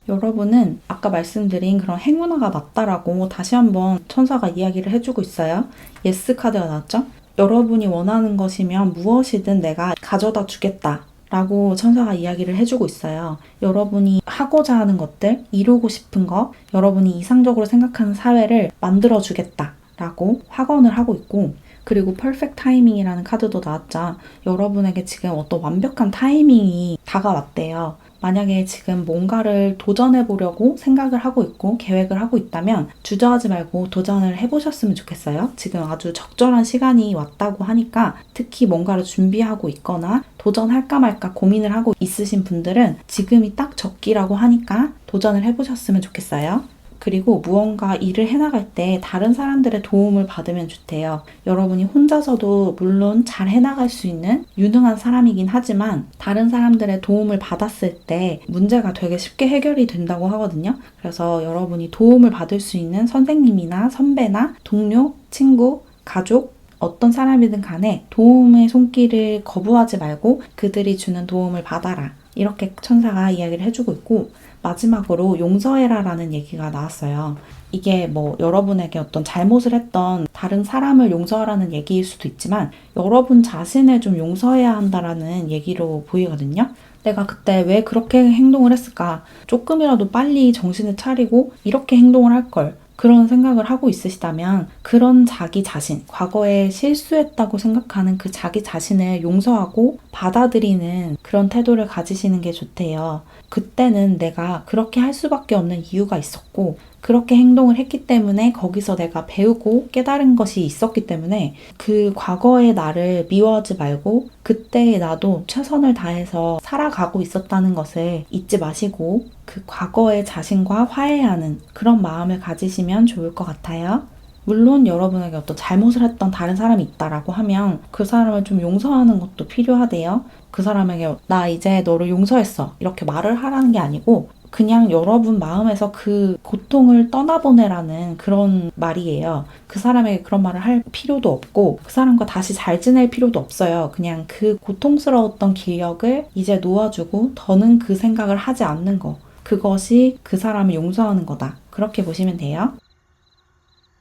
여러분은 아까 말씀드린 그런 행운아가 맞다라고 다시 한번 천사가 이야기를 해주고 있어요. 예스 카드가 나왔죠? 여러분이 원하는 것이면 무엇이든 내가 가져다 주겠다 라고 천사가 이야기를 해주고 있어요. 여러분이 하고자 하는 것들, 이루고 싶은 것, 여러분이 이상적으로 생각하는 사회를 만들어주겠다 라고 확언을 하고 있고, 그리고 퍼펙트 타이밍이라는 카드도 나왔죠. 여러분에게 지금 어떤 완벽한 타이밍이 다가왔대요. 만약에 지금 뭔가를 도전해 보려고 생각을 하고 있고 계획을 하고 있다면 주저하지 말고 도전을 해보셨으면 좋겠어요. 지금 아주 적절한 시간이 왔다고 하니까, 특히 뭔가를 준비하고 있거나 도전할까 말까 고민을 하고 있으신 분들은 지금이 딱 적기라고 하니까 도전을 해보셨으면 좋겠어요. 그리고 무언가 일을 해나갈 때 다른 사람들의 도움을 받으면 좋대요. 여러분이 혼자서도 물론 잘 해나갈 수 있는 유능한 사람이긴 하지만 다른 사람들의 도움을 받았을 때 문제가 되게 쉽게 해결이 된다고 하거든요. 그래서 여러분이 도움을 받을 수 있는 선생님이나 선배나 동료, 친구, 가족, 어떤 사람이든 간에 도움의 손길을 거부하지 말고 그들이 주는 도움을 받아라. 이렇게 천사가 이야기를 해주고 있고, 마지막으로 용서해라라는 얘기가 나왔어요. 이게 뭐 여러분에게 어떤 잘못을 했던 다른 사람을 용서하라는 얘기일 수도 있지만 여러분 자신을 좀 용서해야 한다라는 얘기로 보이거든요. 내가 그때 왜 그렇게 행동을 했을까? 조금이라도 빨리 정신을 차리고 이렇게 행동을 할 걸. 그런 생각을 하고 있으시다면 그런 자기 자신, 과거에 실수했다고 생각하는 그 자기 자신을 용서하고 받아들이는 그런 태도를 가지시는 게 좋대요. 그때는 내가 그렇게 할 수밖에 없는 이유가 있었고 그렇게 행동을 했기 때문에 거기서 내가 배우고 깨달은 것이 있었기 때문에 그 과거의 나를 미워하지 말고 그때의 나도 최선을 다해서 살아가고 있었다는 것을 잊지 마시고 그 과거의 자신과 화해하는 그런 마음을 가지시면 좋을 것 같아요. 물론 여러분에게 어떤 잘못을 했던 다른 사람이 있다라고 하면 그 사람을 좀 용서하는 것도 필요하대요. 그 사람에게 나 이제 너를 용서했어 이렇게 말을 하라는 게 아니고 그냥 여러분 마음에서 그 고통을 떠나보내라는 그런 말이에요. 그 사람에게 그런 말을 할 필요도 없고 그 사람과 다시 잘 지낼 필요도 없어요. 그냥 그 고통스러웠던 기억을 이제 놓아주고 더는 그 생각을 하지 않는 거. 그것이 그 사람을 용서하는 거다. 그렇게 보시면 돼요.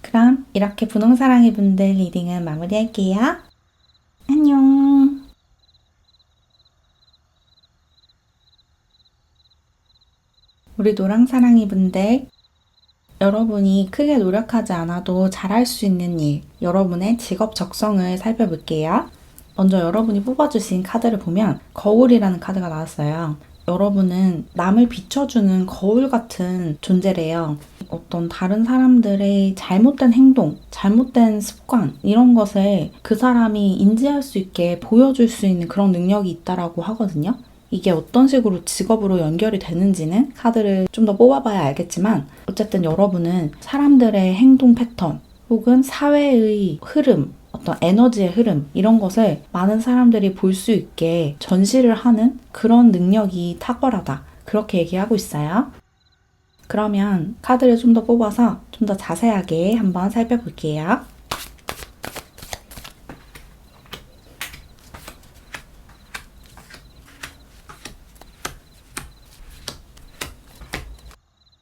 그럼 이렇게 분홍사랑이 분들 리딩은 마무리할게요. 안녕. 우리 노랑사랑이 분들, 여러분이 크게 노력하지 않아도 잘할 수 있는 일, 여러분의 직업 적성을 살펴볼게요. 먼저 여러분이 뽑아주신 카드를 보면 거울이라는 카드가 나왔어요. 여러분은 남을 비춰주는 거울 같은 존재래요. 어떤 다른 사람들의 잘못된 행동, 잘못된 습관 이런 것을 그 사람이 인지할 수 있게 보여줄 수 있는 그런 능력이 있다라고 하거든요. 이게 어떤 식으로 직업으로 연결이 되는지는 카드를 좀 더 뽑아봐야 알겠지만 어쨌든 여러분은 사람들의 행동 패턴 혹은 사회의 흐름, 어떤 에너지의 흐름 이런 것을 많은 사람들이 볼 수 있게 전시를 하는 그런 능력이 탁월하다. 그렇게 얘기하고 있어요. 그러면 카드를 좀 더 뽑아서 좀 더 자세하게 한번 살펴볼게요.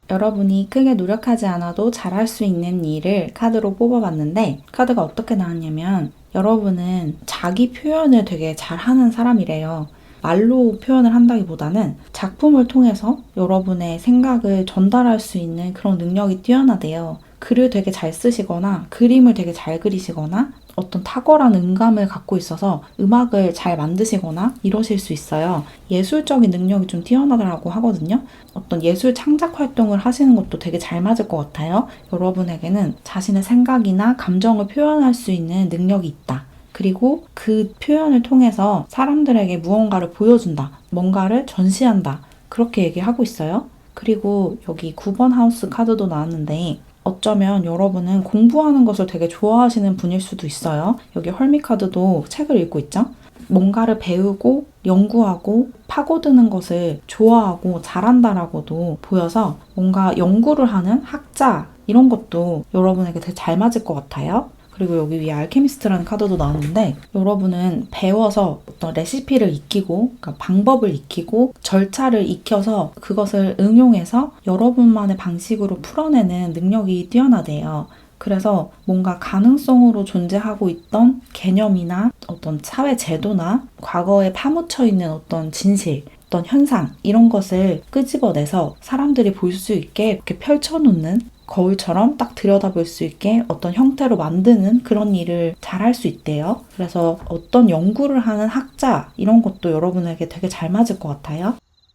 여러분이 크게 노력하지 않아도 잘할 수 있는 일을 카드로 뽑아봤는데 카드가 어떻게 나왔냐면 여러분은 자기 표현을 되게 잘하는 사람이래요. 말로 표현을 한다기보다는 작품을 통해서 여러분의 생각을 전달할 수 있는 그런 능력이 뛰어나대요. 글을 되게 잘 쓰시거나 그림을 되게 잘 그리시거나 어떤 탁월한 음감을 갖고 있어서 음악을 잘 만드시거나 이러실 수 있어요. 예술적인 능력이 좀 뛰어나다고 하거든요. 어떤 예술 창작 활동을 하시는 것도 되게 잘 맞을 것 같아요. 여러분에게는 자신의 생각이나 감정을 표현할 수 있는 능력이 있다. 그리고 그 표현을 통해서 사람들에게 무언가를 보여준다. 뭔가를 전시한다. 그렇게 얘기하고 있어요. 그리고 여기 9번 하우스 카드도 나왔는데 어쩌면 여러분은 공부하는 것을 되게 좋아하시는 분일 수도 있어요. 여기 헐미 카드도 책을 읽고 있죠. 뭔가를 배우고 연구하고 파고드는 것을 좋아하고 잘한다라고도 보여서 뭔가 연구를 하는 학자 이런 것도 여러분에게 되게 잘 맞을 것 같아요. 그리고 여기 위에 알케미스트라는 카드도 나오는데 여러분은 배워서 어떤 레시피를 익히고 그러니까 방법을 익히고 절차를 익혀서 그것을 응용해서 여러분만의 방식으로 풀어내는 능력이 뛰어나대요. 그래서 뭔가 가능성으로 존재하고 있던 개념이나 어떤 사회 제도나 과거에 파묻혀 있는 어떤 진실, 어떤 현상 이런 것을 끄집어내서 사람들이 볼 수 있게 이렇게 펼쳐놓는 거울처럼 딱 들여다볼 수 있게 어떤 형태로 만드는 그런 일을 잘 할 수 있대요. 그래서 어떤 연구를 하는 학자 이런 것도 여러분에게 되게 잘 맞을 것 같아요.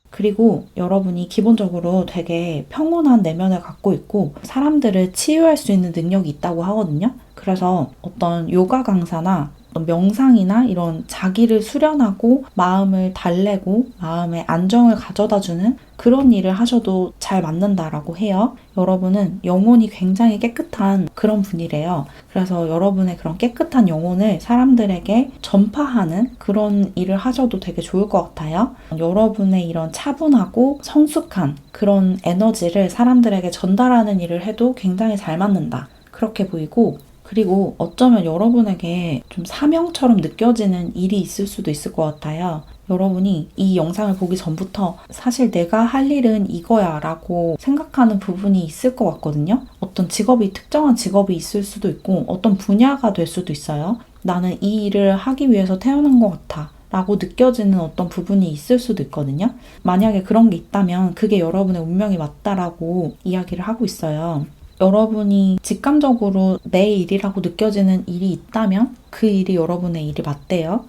그리고 여러분이 기본적으로 되게 평온한 내면을 갖고 있고 사람들을 치유할 수 있는 능력이 있다고 하거든요. 그래서 어떤 요가 강사나 어떤 명상이나 이런 자기를 수련하고 마음을 달래고 마음의 안정을 가져다주는 그런 일을 하셔도 잘 맞는다라고 해요. 여러분은 영혼이 굉장히 깨끗한 그런 분이래요. 그래서 여러분의 그런 깨끗한 영혼을 사람들에게 전파하는 그런 일을 하셔도 되게 좋을 것 같아요. 여러분의 이런 차분하고 성숙한 그런 에너지를 사람들에게 전달하는 일을 해도 굉장히 잘 맞는다. 그렇게 보이고 그리고 어쩌면 여러분에게 좀 사명처럼 느껴지는 일이 있을 수도 있을 것 같아요. 여러분이 이 영상을 보기 전부터 사실 내가 할 일은 이거야 라고 생각하는 부분이 있을 것 같거든요. 어떤 직업이 특정한 직업이 있을 수도 있고 어떤 분야가 될 수도 있어요. 나는 이 일을 하기 위해서 태어난 것 같아 라고 느껴지는 어떤 부분이 있을 수도 있거든요. 만약에 그런 게 있다면 그게 여러분의 운명이 맞다라고 이야기를 하고 있어요. 여러분이 직감적으로 내 일이라고 느껴지는 일이 있다면 그 일이 여러분의 일이 맞대요.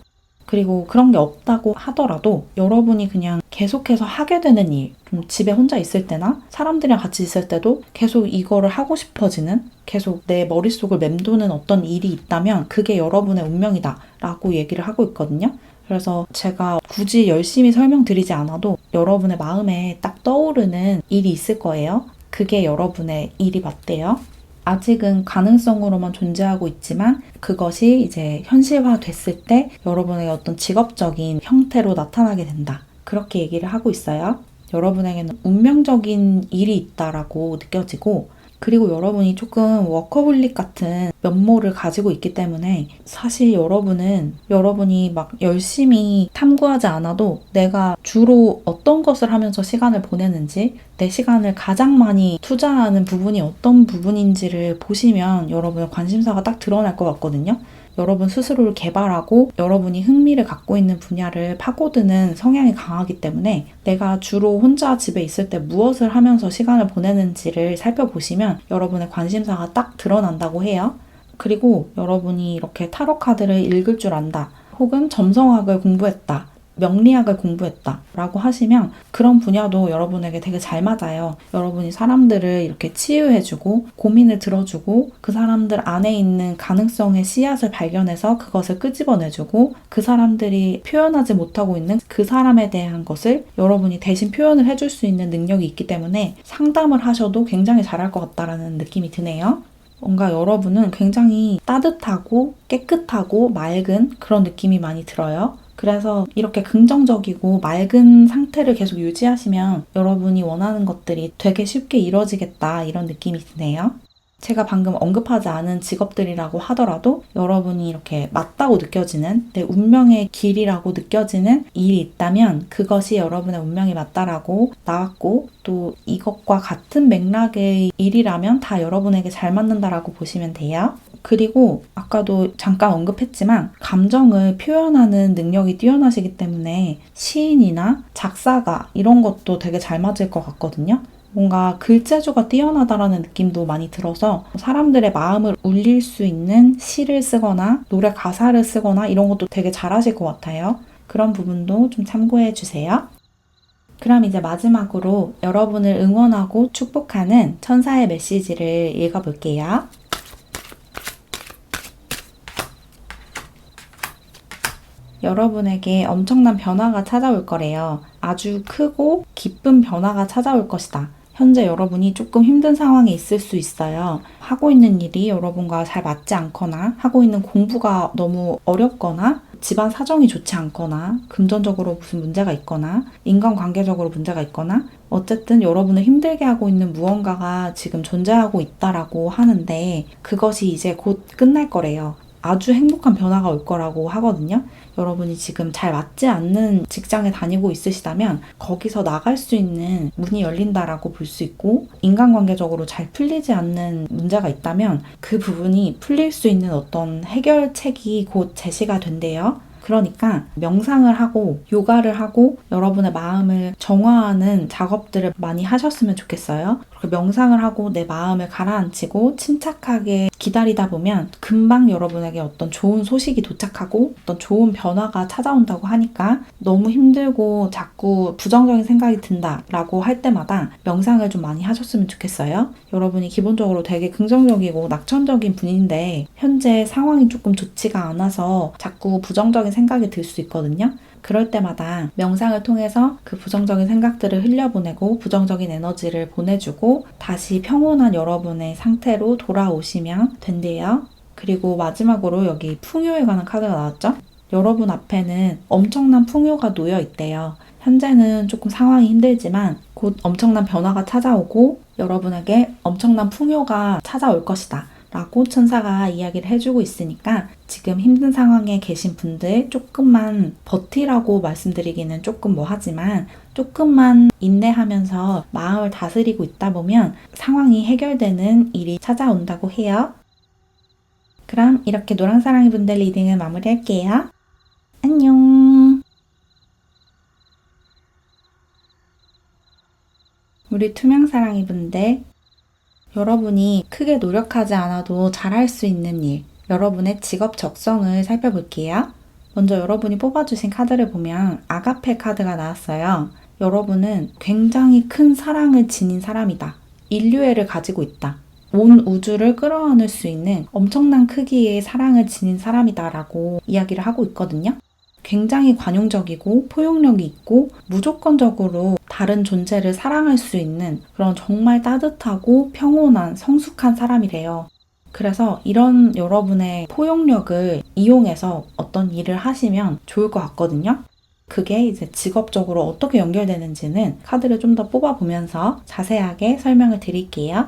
그리고 그런 게 없다고 하더라도 여러분이 그냥 계속해서 하게 되는 일, 좀 집에 혼자 있을 때나 사람들이랑 같이 있을 때도 계속 이거를 하고 싶어지는, 계속 내 머릿속을 맴도는 어떤 일이 있다면 그게 여러분의 운명이다 라고 얘기를 하고 있거든요. 그래서 제가 굳이 열심히 설명드리지 않아도 여러분의 마음에 딱 떠오르는 일이 있을 거예요. 그게 여러분의 일이 맞대요. 아직은 가능성으로만 존재하고 있지만 그것이 이제 현실화 됐을 때 여러분의 어떤 직업적인 형태로 나타나게 된다. 그렇게 얘기를 하고 있어요. 여러분에게는 운명적인 일이 있다라고 느껴지고 그리고 여러분이 조금 워커홀릭 같은 면모를 가지고 있기 때문에 사실 여러분이 막 열심히 탐구하지 않아도 내가 주로 어떤 것을 하면서 시간을 보내는지 내 시간을 가장 많이 투자하는 부분이 어떤 부분인지를 보시면 여러분의 관심사가 딱 드러날 것 같거든요. 여러분 스스로를 개발하고 여러분이 흥미를 갖고 있는 분야를 파고드는 성향이 강하기 때문에 내가 주로 혼자 집에 있을 때 무엇을 하면서 시간을 보내는지를 살펴보시면 여러분의 관심사가 딱 드러난다고 해요. 그리고 여러분이 이렇게 타로 카드를 읽을 줄 안다. 혹은 점성학을 공부했다. 명리학을 공부했다 라고 하시면 그런 분야도 여러분에게 되게 잘 맞아요. 여러분이 사람들을 이렇게 치유해주고 고민을 들어주고 그 사람들 안에 있는 가능성의 씨앗을 발견해서 그것을 끄집어내주고 그 사람들이 표현하지 못하고 있는 그 사람에 대한 것을 여러분이 대신 표현을 해줄 수 있는 능력이 있기 때문에 상담을 하셔도 굉장히 잘할 것 같다라는 느낌이 드네요. 뭔가 여러분은 굉장히 따뜻하고 깨끗하고 맑은 그런 느낌이 많이 들어요. 그래서 이렇게 긍정적이고 맑은 상태를 계속 유지하시면 여러분이 원하는 것들이 되게 쉽게 이루어지겠다 이런 느낌이 드네요. 제가 방금 언급하지 않은 직업들이라고 하더라도 여러분이 이렇게 맞다고 느껴지는 내 운명의 길이라고 느껴지는 일이 있다면 그것이 여러분의 운명이 맞다라고 나왔고 또 이것과 같은 맥락의 일이라면 다 여러분에게 잘 맞는다라고 보시면 돼요. 그리고 아까도 잠깐 언급했지만 감정을 표현하는 능력이 뛰어나시기 때문에 시인이나 작사가 이런 것도 되게 잘 맞을 것 같거든요. 뭔가 글재주가 뛰어나다라는 느낌도 많이 들어서 사람들의 마음을 울릴 수 있는 시를 쓰거나 노래 가사를 쓰거나 이런 것도 되게 잘하실 것 같아요. 그런 부분도 좀 참고해 주세요. 그럼 이제 마지막으로 여러분을 응원하고 축복하는 천사의 메시지를 읽어볼게요. 여러분에게 엄청난 변화가 찾아올 거래요. 아주 크고 기쁜 변화가 찾아올 것이다. 현재 여러분이 조금 힘든 상황에 있을 수 있어요. 하고 있는 일이 여러분과 잘 맞지 않거나 하고 있는 공부가 너무 어렵거나 집안 사정이 좋지 않거나 금전적으로 무슨 문제가 있거나 인간관계적으로 문제가 있거나 어쨌든 여러분을 힘들게 하고 있는 무언가가 지금 존재하고 있다라고 하는데 그것이 이제 곧 끝날 거래요. 아주 행복한 변화가 올 거라고 하거든요. 여러분이 지금 잘 맞지 않는 직장에 다니고 있으시다면 거기서 나갈 수 있는 문이 열린다라고 볼 수 있고 인간관계적으로 잘 풀리지 않는 문제가 있다면 그 부분이 풀릴 수 있는 어떤 해결책이 곧 제시가 된대요. 그러니까 명상을 하고 요가를 하고 여러분의 마음을 정화하는 작업들을 많이 하셨으면 좋겠어요. 그렇게 명상을 하고 내 마음을 가라앉히고 침착하게 기다리다 보면 금방 여러분에게 어떤 좋은 소식이 도착하고 어떤 좋은 변화가 찾아온다고 하니까 너무 힘들고 자꾸 부정적인 생각이 든다라고 할 때마다 명상을 좀 많이 하셨으면 좋겠어요. 여러분이 기본적으로 되게 긍정적이고 낙천적인 분인데 현재 상황이 조금 좋지가 않아서 자꾸 부정적인 생각이 들 수 있거든요. 그럴 때마다 명상을 통해서 그 부정적인 생각들을 흘려보내고 부정적인 에너지를 보내주고 다시 평온한 여러분의 상태로 돌아오시면 된대요. 그리고 마지막으로 여기 풍요에 관한 카드가 나왔죠? 여러분 앞에는 엄청난 풍요가 놓여 있대요. 현재는 조금 상황이 힘들지만 곧 엄청난 변화가 찾아오고 여러분에게 엄청난 풍요가 찾아올 것이다. 라고 천사가 이야기를 해주고 있으니까 지금 힘든 상황에 계신 분들 조금만 버티라고 말씀드리기는 조금 뭐하지만 조금만 인내하면서 마음을 다스리고 있다 보면 상황이 해결되는 일이 찾아온다고 해요. 그럼 이렇게 노랑사랑이 분들 리딩을 마무리할게요. 안녕. 우리 투명사랑이 분들 여러분이 크게 노력하지 않아도 잘할 수 있는 일, 여러분의 직업 적성을 살펴볼게요. 먼저 여러분이 뽑아주신 카드를 보면 아가페 카드가 나왔어요. 여러분은 굉장히 큰 사랑을 지닌 사람이다. 인류애를 가지고 있다. 온 우주를 끌어안을 수 있는 엄청난 크기의 사랑을 지닌 사람이다라고 이야기를 하고 있거든요. 굉장히 관용적이고 포용력이 있고 무조건적으로 다른 존재를 사랑할 수 있는 그런 정말 따뜻하고 평온한 성숙한 사람이래요. 그래서 이런 여러분의 포용력을 이용해서 어떤 일을 하시면 좋을 것 같거든요. 그게 이제 직업적으로 어떻게 연결되는지는 카드를 좀 더 뽑아보면서 자세하게 설명을 드릴게요.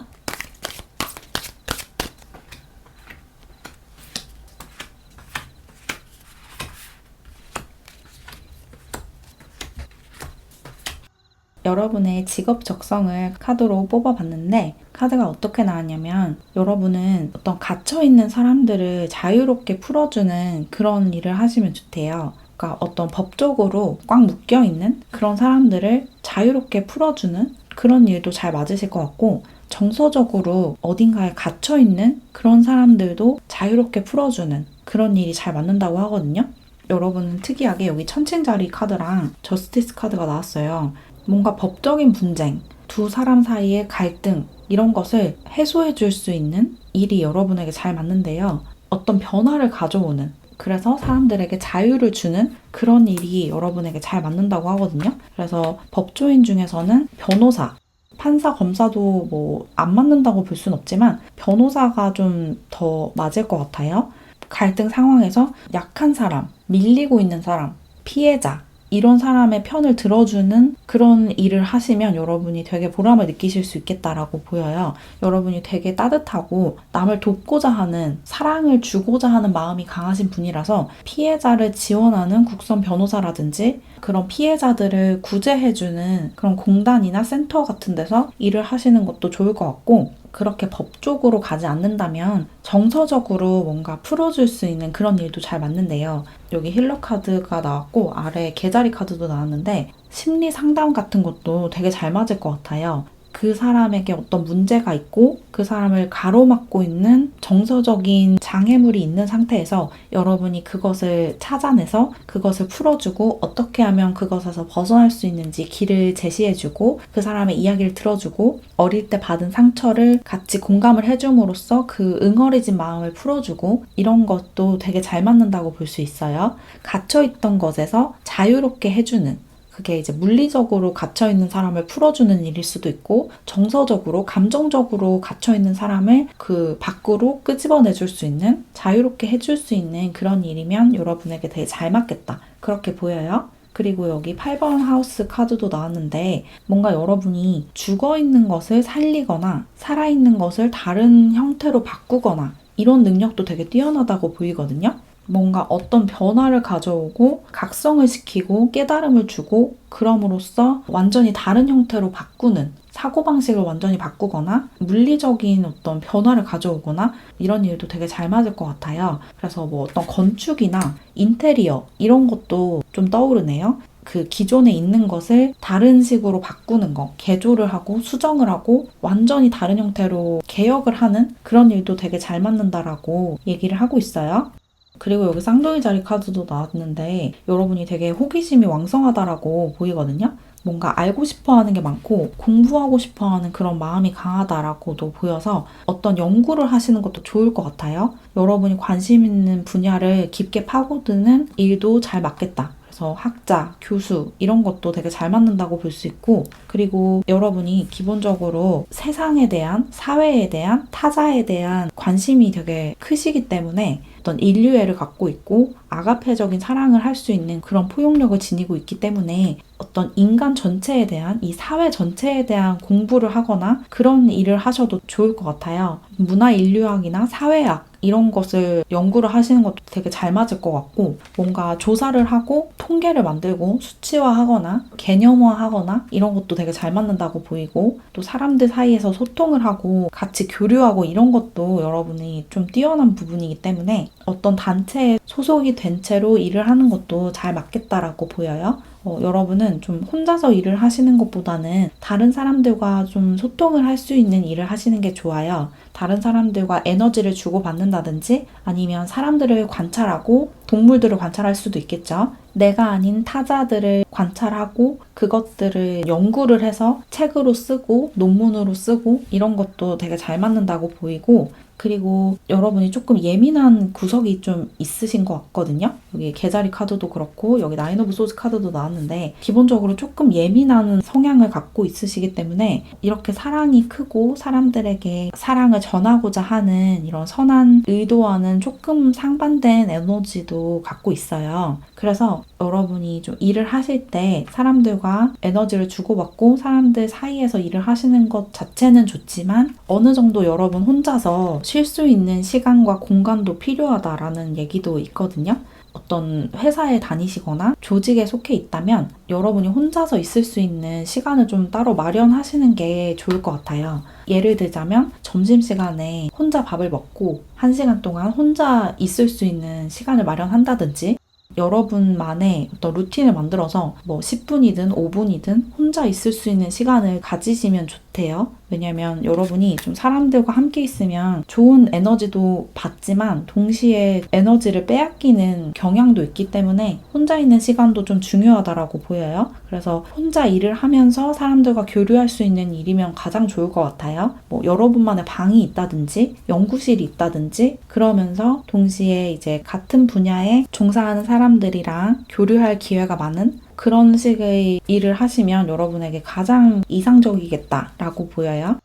여러분의 직업 적성을 카드로 뽑아봤는데 카드가 어떻게 나왔냐면 여러분은 어떤 갇혀있는 사람들을 자유롭게 풀어주는 그런 일을 하시면 좋대요. 그러니까 어떤 법적으로 꽉 묶여있는 그런 사람들을 자유롭게 풀어주는 그런 일도 잘 맞으실 것 같고 정서적으로 어딘가에 갇혀있는 그런 사람들도 자유롭게 풀어주는 그런 일이 잘 맞는다고 하거든요. 여러분은 특이하게 여기 천칭자리 카드랑 저스티스 카드가 나왔어요. 뭔가 법적인 분쟁, 두 사람 사이의 갈등 이런 것을 해소해 줄 수 있는 일이 여러분에게 잘 맞는데요. 어떤 변화를 가져오는 그래서 사람들에게 자유를 주는 그런 일이 여러분에게 잘 맞는다고 하거든요. 그래서 법조인 중에서는 변호사, 판사, 검사도 뭐 안 맞는다고 볼 순 없지만 변호사가 좀 더 맞을 것 같아요. 갈등 상황에서 약한 사람, 밀리고 있는 사람, 피해자 이런 사람의 편을 들어주는 그런 일을 하시면 여러분이 되게 보람을 느끼실 수 있겠다라고 보여요. 여러분이 되게 따뜻하고 남을 돕고자 하는, 사랑을 주고자 하는 마음이 강하신 분이라서 피해자를 지원하는 국선 변호사라든지 그런 피해자들을 구제해주는 그런 공단이나 센터 같은 데서 일을 하시는 것도 좋을 것 같고 그렇게 법적으로 가지 않는다면 정서적으로 뭔가 풀어줄 수 있는 그런 일도 잘 맞는데요. 여기 힐러 카드가 나왔고 아래 개자리 카드도 나왔는데 심리 상담 같은 것도 되게 잘 맞을 것 같아요. 그 사람에게 어떤 문제가 있고 그 사람을 가로막고 있는 정서적인 장애물이 있는 상태에서 여러분이 그것을 찾아내서 그것을 풀어주고 어떻게 하면 그것에서 벗어날 수 있는지 길을 제시해주고 그 사람의 이야기를 들어주고 어릴 때 받은 상처를 같이 공감을 해줌으로써 그 응어리진 마음을 풀어주고 이런 것도 되게 잘 맞는다고 볼 수 있어요. 갇혀있던 것에서 자유롭게 해주는 그게 이제 물리적으로 갇혀있는 사람을 풀어주는 일일 수도 있고 정서적으로, 감정적으로 갇혀있는 사람을 그 밖으로 끄집어내줄 수 있는, 자유롭게 해줄 수 있는 그런 일이면 여러분에게 되게 잘 맞겠다. 그렇게 보여요. 그리고 여기 8번 하우스 카드도 나왔는데 뭔가 여러분이 죽어있는 것을 살리거나 살아있는 것을 다른 형태로 바꾸거나 이런 능력도 되게 뛰어나다고 보이거든요. 뭔가 어떤 변화를 가져오고 각성을 시키고 깨달음을 주고 그럼으로써 완전히 다른 형태로 바꾸는, 사고방식을 완전히 바꾸거나 물리적인 어떤 변화를 가져오거나 이런 일도 되게 잘 맞을 것 같아요. 그래서 뭐 어떤 건축이나 인테리어 이런 것도 좀 떠오르네요. 그 기존에 있는 것을 다른 식으로 바꾸는 거, 개조를 하고 수정을 하고 완전히 다른 형태로 개혁을 하는 그런 일도 되게 잘 맞는다라고 얘기를 하고 있어요. 그리고 여기 쌍둥이 자리 카드도 나왔는데 여러분이 되게 호기심이 왕성하다라고 보이거든요. 뭔가 알고 싶어 하는 게 많고 공부하고 싶어 하는 그런 마음이 강하다라고도 보여서 어떤 연구를 하시는 것도 좋을 것 같아요. 여러분이 관심 있는 분야를 깊게 파고드는 일도 잘 맞겠다. 그래서 학자, 교수 이런 것도 되게 잘 맞는다고 볼 수 있고, 그리고 여러분이 기본적으로 세상에 대한, 사회에 대한, 타자에 대한 관심이 되게 크시기 때문에 어떤 인류애를 갖고 있고 아가페적인 사랑을 할 수 있는 그런 포용력을 지니고 있기 때문에 어떤 인간 전체에 대한, 이 사회 전체에 대한 공부를 하거나 그런 일을 하셔도 좋을 것 같아요. 문화인류학이나 사회학 이런 것을 연구를 하시는 것도 되게 잘 맞을 것 같고, 뭔가 조사를 하고 통계를 만들고 수치화하거나 개념화하거나 이런 것도 되게 잘 맞는다고 보이고, 또 사람들 사이에서 소통을 하고 같이 교류하고 이런 것도 여러분이 좀 뛰어난 부분이기 때문에 어떤 단체에 소속이 된 채로 일을 하는 것도 잘 맞겠다라고 보여요. 여러분은 좀 혼자서 일을 하시는 것보다는 다른 사람들과 좀 소통을 할 수 있는 일을 하시는 게 좋아요. 다른 사람들과 에너지를 주고받는다든지 아니면 사람들을 관찰하고 동물들을 관찰할 수도 있겠죠. 내가 아닌 타자들을 관찰하고 그것들을 연구를 해서 책으로 쓰고 논문으로 쓰고 이런 것도 되게 잘 맞는다고 보이고, 그리고 여러분이 조금 예민한 구석이 좀 있으신 것 같거든요. 여기 개자리 카드도 그렇고 여기 나인 오브 소즈 카드도 나왔는데 기본적으로 조금 예민한 성향을 갖고 있으시기 때문에 이렇게 사랑이 크고 사람들에게 사랑을 전하고자 하는 이런 선한 의도와는 조금 상반된 에너지도 갖고 있어요. 그래서 여러분이 좀 일을 하실 때 사람들과 에너지를 주고받고 사람들 사이에서 일을 하시는 것 자체는 좋지만 어느 정도 여러분 혼자서 쉴 수 있는 시간과 공간도 필요하다라는 얘기도 있거든요. 어떤 회사에 다니시거나 조직에 속해 있다면 여러분이 혼자서 있을 수 있는 시간을 좀 따로 마련하시는 게 좋을 것 같아요. 예를 들자면 점심시간에 혼자 밥을 먹고 1시간 동안 혼자 있을 수 있는 시간을 마련한다든지, 여러분만의 어떤 루틴을 만들어서 뭐 10분이든 5분이든 혼자 있을 수 있는 시간을 가지시면 좋대요. 왜냐면 여러분이 좀 사람들과 함께 있으면 좋은 에너지도 받지만 동시에 에너지를 빼앗기는 경향도 있기 때문에 혼자 있는 시간도 좀 중요하다라고 보여요. 그래서 혼자 일을 하면서 사람들과 교류할 수 있는 일이면 가장 좋을 것 같아요. 뭐 여러분만의 방이 있다든지 연구실이 있다든지 그러면서 동시에 이제 같은 분야에 종사하는 사람들이랑 교류할 기회가 많은 그런 식의 일을 하시면 여러분에게 가장 이상적이겠다라고 보여요.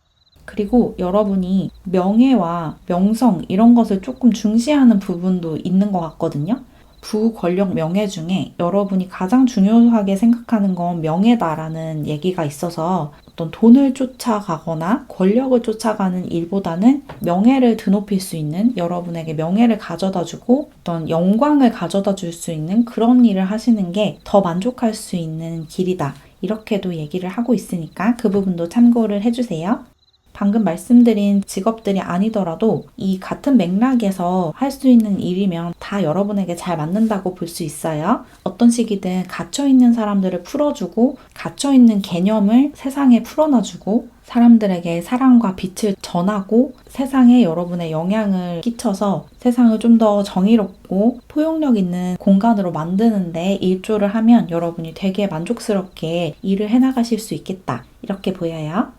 그리고 여러분이 명예와 명성 이런 것을 조금 중시하는 부분도 있는 것 같거든요. 부권력 명예 중에 여러분이 가장 중요하게 생각하는 건 명예다라는 얘기가 있어서 어떤 돈을 쫓아가거나 권력을 쫓아가는 일보다는 명예를 드높일 수 있는, 여러분에게 명예를 가져다 주고 어떤 영광을 가져다 줄 수 있는 그런 일을 하시는 게 더 만족할 수 있는 길이다. 이렇게도 얘기를 하고 있으니까 그 부분도 참고를 해주세요. 방금 말씀드린 직업들이 아니더라도 이 같은 맥락에서 할 수 있는 일이면 다 여러분에게 잘 맞는다고 볼 수 있어요. 어떤 식이든 갇혀있는 사람들을 풀어주고 갇혀있는 개념을 세상에 풀어놔주고 사람들에게 사랑과 빛을 전하고 세상에 여러분의 영향을 끼쳐서 세상을 좀 더 정의롭고 포용력 있는 공간으로 만드는데 일조를 하면 여러분이 되게 만족스럽게 일을 해나가실 수 있겠다. 이렇게 보여요.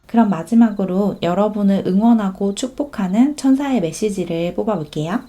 그럼 마지막으로 여러분을 응원하고 축복하는 천사의 메시지를 뽑아볼게요.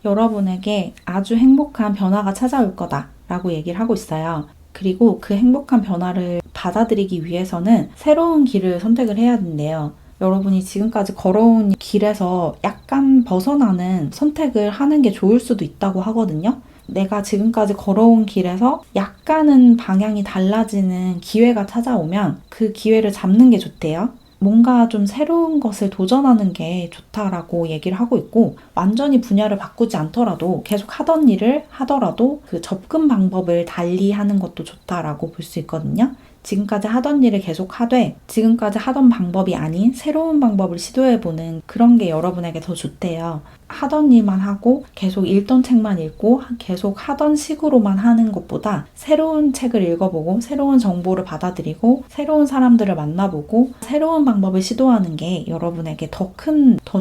여러분에게 아주 행복한 변화가 찾아올 거다 라고 얘기를 하고 있어요. 그리고 그 행복한 변화를 받아들이기 위해서는 새로운 길을 선택을 해야 된대요. 여러분이 지금까지 걸어온 길에서 약간 벗어나는 선택을 하는 게 좋을 수도 있다고 하거든요. 내가 지금까지 걸어온 길에서 약간은 방향이 달라지는 기회가 찾아오면 그 기회를 잡는 게 좋대요. 뭔가 좀 새로운 것을 도전하는 게 좋다라고 얘기를 하고 있고, 완전히 분야를 바꾸지 않더라도 계속 하던 일을 하더라도 그 접근 방법을 달리 하는 것도 좋다라고 볼 수 있거든요. 지금까지 하던 일을 계속 하되 지금까지 하던 방법이 아닌 새로운 방법을 시도해보는 그런 게 여러분에게 더 좋대요. 하던 일만 하고 계속 읽던 책만 읽고 계속 하던 식으로만 하는 것보다 새로운 책을 읽어보고 새로운 정보를 받아들이고 새로운 사람들을 만나보고 새로운 방법을 시도하는 게 여러분에게 더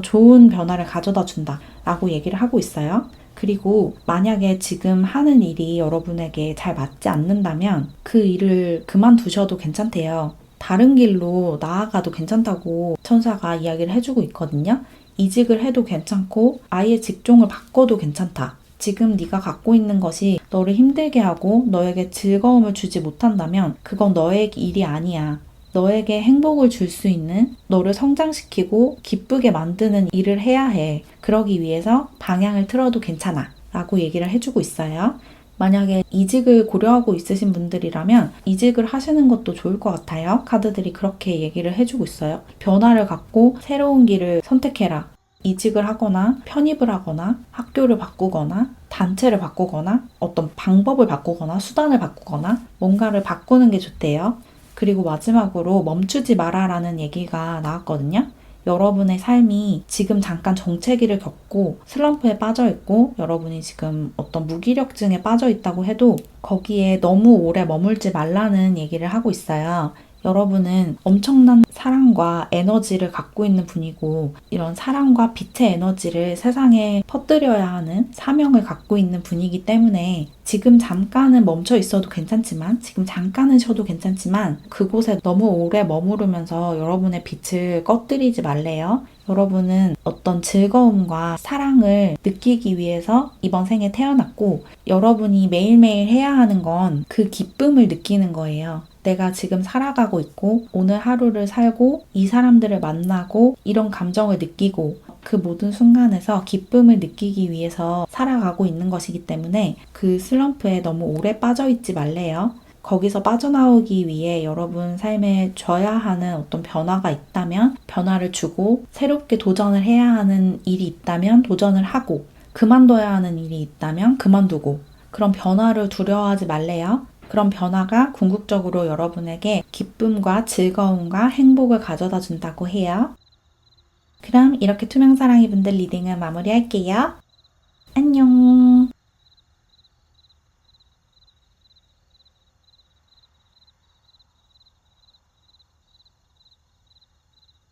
좋은 변화를 가져다 준다 라고 얘기를 하고 있어요. 그리고 만약에 지금 하는 일이 여러분에게 잘 맞지 않는다면 그 일을 그만두셔도 괜찮대요. 다른 길로 나아가도 괜찮다고 천사가 이야기를 해주고 있거든요. 이직을 해도 괜찮고 아예 직종을 바꿔도 괜찮다. 지금 네가 갖고 있는 것이 너를 힘들게 하고 너에게 즐거움을 주지 못한다면 그건 너의 일이 아니야. 너에게 행복을 줄 수 있는, 너를 성장시키고 기쁘게 만드는 일을 해야 해. 그러기 위해서 방향을 틀어도 괜찮아 라고 얘기를 해주고 있어요. 만약에 이직을 고려하고 있으신 분들이라면 이직을 하시는 것도 좋을 것 같아요. 카드들이 그렇게 얘기를 해주고 있어요. 변화를 갖고 새로운 길을 선택해라. 이직을 하거나 편입을 하거나 학교를 바꾸거나 단체를 바꾸거나 어떤 방법을 바꾸거나 수단을 바꾸거나 뭔가를 바꾸는 게 좋대요. 그리고 마지막으로 멈추지 마라라는 얘기가 나왔거든요. 여러분의 삶이 지금 잠깐 정체기를 겪고 슬럼프에 빠져 있고 여러분이 지금 어떤 무기력증에 빠져 있다고 해도 거기에 너무 오래 머물지 말라는 얘기를 하고 있어요. 여러분은 엄청난 사랑과 에너지를 갖고 있는 분이고 이런 사랑과 빛의 에너지를 세상에 퍼뜨려야 하는 사명을 갖고 있는 분이기 때문에 지금 잠깐은 멈춰 있어도 괜찮지만 지금 잠깐은 쉬어도 괜찮지만 그곳에 너무 오래 머무르면서 여러분의 빛을 꺼뜨리지 말래요. 여러분은 어떤 즐거움과 사랑을 느끼기 위해서 이번 생에 태어났고 여러분이 매일매일 해야 하는 건 그 기쁨을 느끼는 거예요. 내가 지금 살아가고 있고 오늘 하루를 살고 이 사람들을 만나고 이런 감정을 느끼고 그 모든 순간에서 기쁨을 느끼기 위해서 살아가고 있는 것이기 때문에 그 슬럼프에 너무 오래 빠져 있지 말래요. 거기서 빠져나오기 위해 여러분 삶에 줘야 하는 어떤 변화가 있다면 변화를 주고 새롭게 도전을 해야 하는 일이 있다면 도전을 하고 그만둬야 하는 일이 있다면 그만두고 그런 변화를 두려워하지 말래요. 그런 변화가 궁극적으로 여러분에게 기쁨과 즐거움과 행복을 가져다 준다고 해요. 그럼 이렇게 투명사랑이 분들 리딩을 마무리할게요. 안녕.